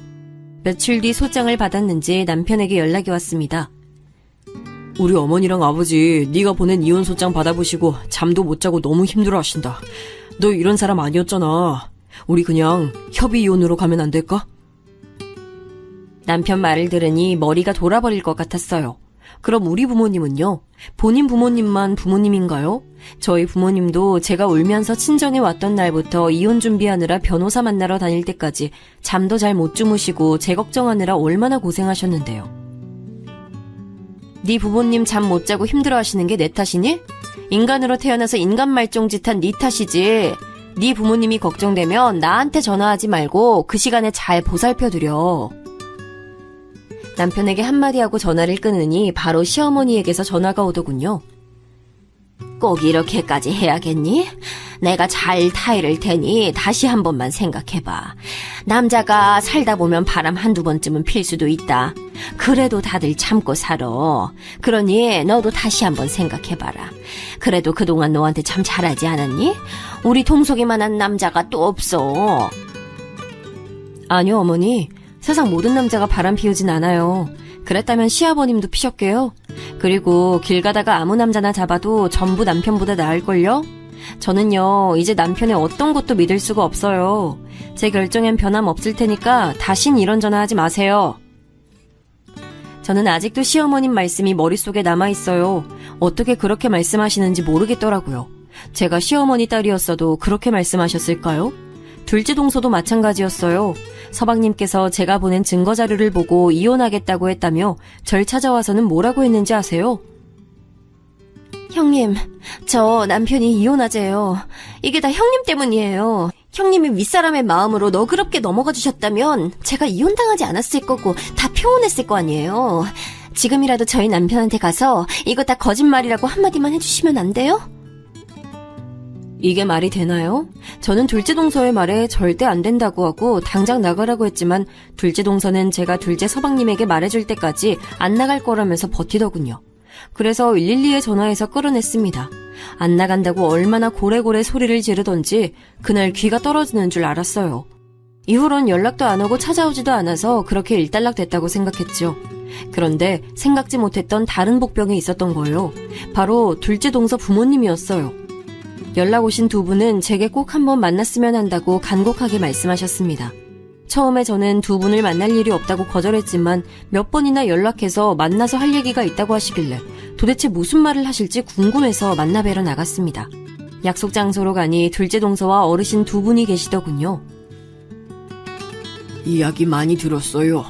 며칠 뒤 소장을 받았는지 남편에게 연락이 왔습니다. 우리 어머니랑 아버지 네가 보낸 이혼 소장 받아보시고 잠도 못 자고 너무 힘들어하신다. 너 이런 사람 아니었잖아. 우리 그냥 협의 이혼으로 가면 안 될까? 남편 말을 들으니 머리가 돌아버릴 것 같았어요. 그럼 우리 부모님은요? 본인 부모님만 부모님인가요? 저희 부모님도 제가 울면서 친정에 왔던 날부터 이혼 준비하느라 변호사 만나러 다닐 때까지 잠도 잘 못 주무시고 제 걱정하느라 얼마나 고생하셨는데요. 네 부모님 잠 못 자고 힘들어하시는 게 내 탓이니? 인간으로 태어나서 인간 말종짓한 네 탓이지. 네 부모님이 걱정되면 나한테 전화하지 말고 그 시간에 잘 보살펴드려. 남편에게 한마디 하고 전화를 끊으니 바로 시어머니에게서 전화가 오더군요. 꼭 이렇게까지 해야겠니? 내가 잘 타이를 테니 다시 한 번만 생각해봐. 남자가 살다 보면 바람 한두 번쯤은 필 수도 있다. 그래도 다들 참고 살아. 그러니 너도 다시 한번 생각해봐라. 그래도 그동안 너한테 참 잘하지 않았니? 우리 동석이만한 남자가 또 없어. 아니요, 어머니. 세상 모든 남자가 바람 피우진 않아요. 그랬다면 시아버님도 피셨게요. 그리고 길 가다가 아무 남자나 잡아도 전부 남편보다 나을걸요? 저는요, 이제 남편의 어떤 것도 믿을 수가 없어요. 제 결정엔 변함 없을 테니까 다신 이런 전화하지 마세요. 저는 아직도 시어머님 말씀이 머릿속에 남아있어요. 어떻게 그렇게 말씀하시는지 모르겠더라고요. 제가 시어머니 딸이었어도 그렇게 말씀하셨을까요? 둘째 동서도 마찬가지였어요. 서방님께서 제가 보낸 증거 자료를 보고 이혼하겠다고 했다며 절 찾아와서는 뭐라고 했는지 아세요? 형님, 저 남편이 이혼하재요. 이게 다 형님 때문이에요. 형님이 윗사람의 마음으로 너그럽게 넘어가 주셨다면 제가 이혼당하지 않았을 거고 다 표혼했을 거 아니에요. 지금이라도 저희 남편한테 가서 이거 다 거짓말이라고 한마디만 해주시면 안 돼요? 이게 말이 되나요? 저는 둘째 동서의 말에 절대 안 된다고 하고 당장 나가라고 했지만 둘째 동서는 제가 둘째 서방님에게 말해줄 때까지 안 나갈 거라면서 버티더군요. 그래서 112에 전화해서 끌어냈습니다. 안 나간다고 얼마나 고래고래 소리를 지르던지 그날 귀가 떨어지는 줄 알았어요. 이후론 연락도 안 오고 찾아오지도 않아서 그렇게 일단락 됐다고 생각했죠. 그런데 생각지 못했던 다른 복병이 있었던 거예요. 바로 둘째 동서 부모님이었어요. 연락 오신 두 분은 제게 꼭 한번 만났으면 한다고 간곡하게 말씀하셨습니다. 처음에 저는 두 분을 만날 일이 없다고 거절했지만 몇 번이나 연락해서 만나서 할 얘기가 있다고 하시길래 도대체 무슨 말을 하실지 궁금해서 만나뵈러 나갔습니다. 약속 장소로 가니 둘째 동서와 어르신 두 분이 계시더군요. 이야기 많이 들었어요.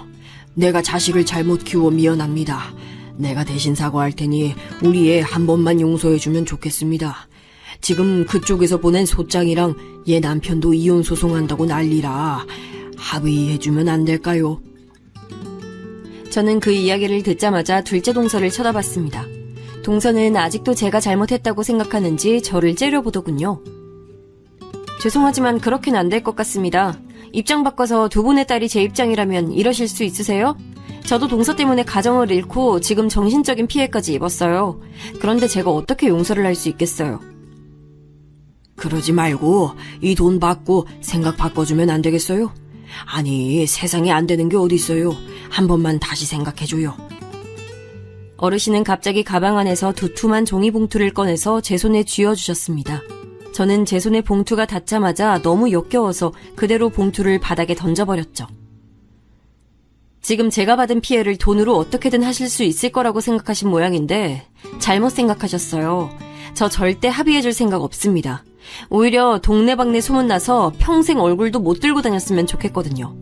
내가 자식을 잘못 키워 미안합니다. 내가 대신 사과할 테니 우리 애 한 번만 용서해주면 좋겠습니다. 지금 그쪽에서 보낸 소장이랑 얘 남편도 이혼 소송한다고 난리라. 합의해주면 안 될까요? 저는 그 이야기를 듣자마자 둘째 동서를 쳐다봤습니다. 동서는 아직도 제가 잘못했다고 생각하는지 저를 째려보더군요. 죄송하지만 그렇게는 안 될 것 같습니다. 입장 바꿔서 두 분의 딸이 제 입장이라면 이러실 수 있으세요? 저도 동서 때문에 가정을 잃고 지금 정신적인 피해까지 입었어요. 그런데 제가 어떻게 용서를 할 수 있겠어요? 그러지 말고 이 돈 받고 생각 바꿔주면 안 되겠어요? 아니, 세상에 안 되는 게 어딨어요. 한 번만 다시 생각해줘요. 어르신은 갑자기 가방 안에서 두툼한 종이봉투를 꺼내서 제 손에 쥐어주셨습니다. 저는 제 손에 봉투가 닿자마자 너무 역겨워서 그대로 봉투를 바닥에 던져버렸죠. 지금 제가 받은 피해를 돈으로 어떻게든 하실 수 있을 거라고 생각하신 모양인데 잘못 생각하셨어요. 저 절대 합의해줄 생각 없습니다. 오히려 동네방네 소문나서 평생 얼굴도 못 들고 다녔으면 좋겠거든요.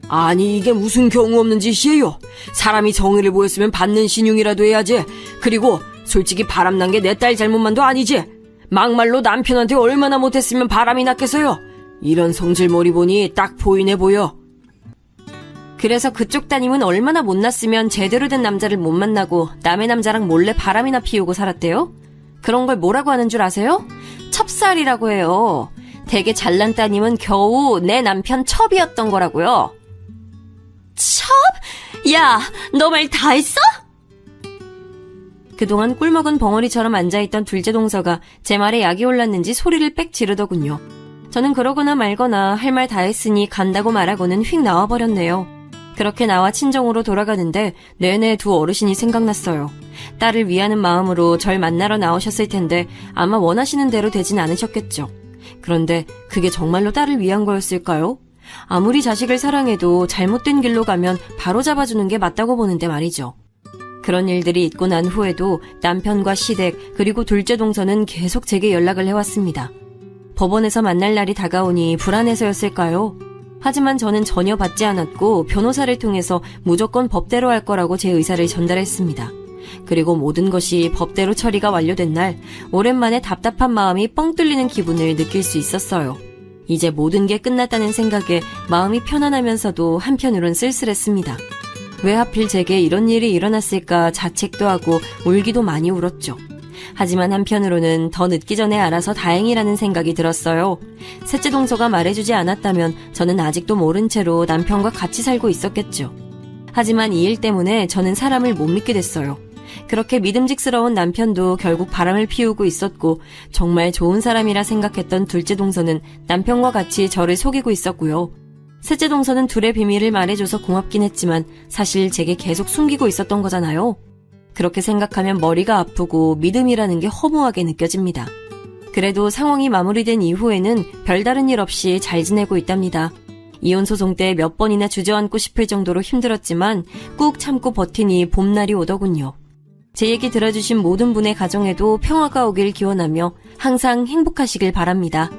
아니, 이게 무슨 경우 없는 짓이에요. 사람이 정의를 보였으면 받는 신용이라도 해야지. 그리고 솔직히 바람난 게 내 딸 잘못만도 아니지. 막말로 남편한테 얼마나 못했으면 바람이 났겠어요. 이런 성질머리 보니 딱 보이네 보여. 그래서 그쪽 따님은 얼마나 못났으면 제대로 된 남자를 못 만나고 남의 남자랑 몰래 바람이나 피우고 살았대요? 그런 걸 뭐라고 하는 줄 아세요? 첩살이라고 해요. 되게 잘난 따님은 겨우 내 남편 첩이었던 거라고요. 첩? 야, 너 말 다 했어? 그동안 꿀먹은 벙어리처럼 앉아있던 둘째 동서가 제 말에 약이 올랐는지 소리를 빽 지르더군요. 저는 그러거나 말거나 할 말 다 했으니 간다고 말하고는 휙 나와버렸네요. 그렇게 나와 친정으로 돌아가는데 내내 두 어르신이 생각났어요. 딸을 위하는 마음으로 절 만나러 나오셨을 텐데 아마 원하시는 대로 되진 않으셨겠죠. 그런데 그게 정말로 딸을 위한 거였을까요? 아무리 자식을 사랑해도 잘못된 길로 가면 바로 잡아주는 게 맞다고 보는데 말이죠. 그런 일들이 있고 난 후에도 남편과 시댁 그리고 둘째 동서는 계속 제게 연락을 해왔습니다. 법원에서 만날 날이 다가오니 불안해서였을까요? 하지만 저는 전혀 받지 않았고 변호사를 통해서 무조건 법대로 할 거라고 제 의사를 전달했습니다. 그리고 모든 것이 법대로 처리가 완료된 날 오랜만에 답답한 마음이 뻥 뚫리는 기분을 느낄 수 있었어요. 이제 모든 게 끝났다는 생각에 마음이 편안하면서도 한편으론 쓸쓸했습니다. 왜 하필 제게 이런 일이 일어났을까 자책도 하고 울기도 많이 울었죠. 하지만 한편으로는 더 늦기 전에 알아서 다행이라는 생각이 들었어요. 셋째 동서가 말해주지 않았다면 저는 아직도 모른 채로 남편과 같이 살고 있었겠죠. 하지만 이 일 때문에 저는 사람을 못 믿게 됐어요. 그렇게 믿음직스러운 남편도 결국 바람을 피우고 있었고 정말 좋은 사람이라 생각했던 둘째 동서는 남편과 같이 저를 속이고 있었고요. 셋째 동서는 둘의 비밀을 말해줘서 고맙긴 했지만 사실 제게 계속 숨기고 있었던 거잖아요. 그렇게 생각하면 머리가 아프고 믿음이라는 게 허무하게 느껴집니다. 그래도 상황이 마무리된 이후에는 별다른 일 없이 잘 지내고 있답니다. 이혼 소송 때 몇 번이나 주저앉고 싶을 정도로 힘들었지만 꾹 참고 버티니 봄날이 오더군요. 제 얘기 들어주신 모든 분의 가정에도 평화가 오길 기원하며 항상 행복하시길 바랍니다.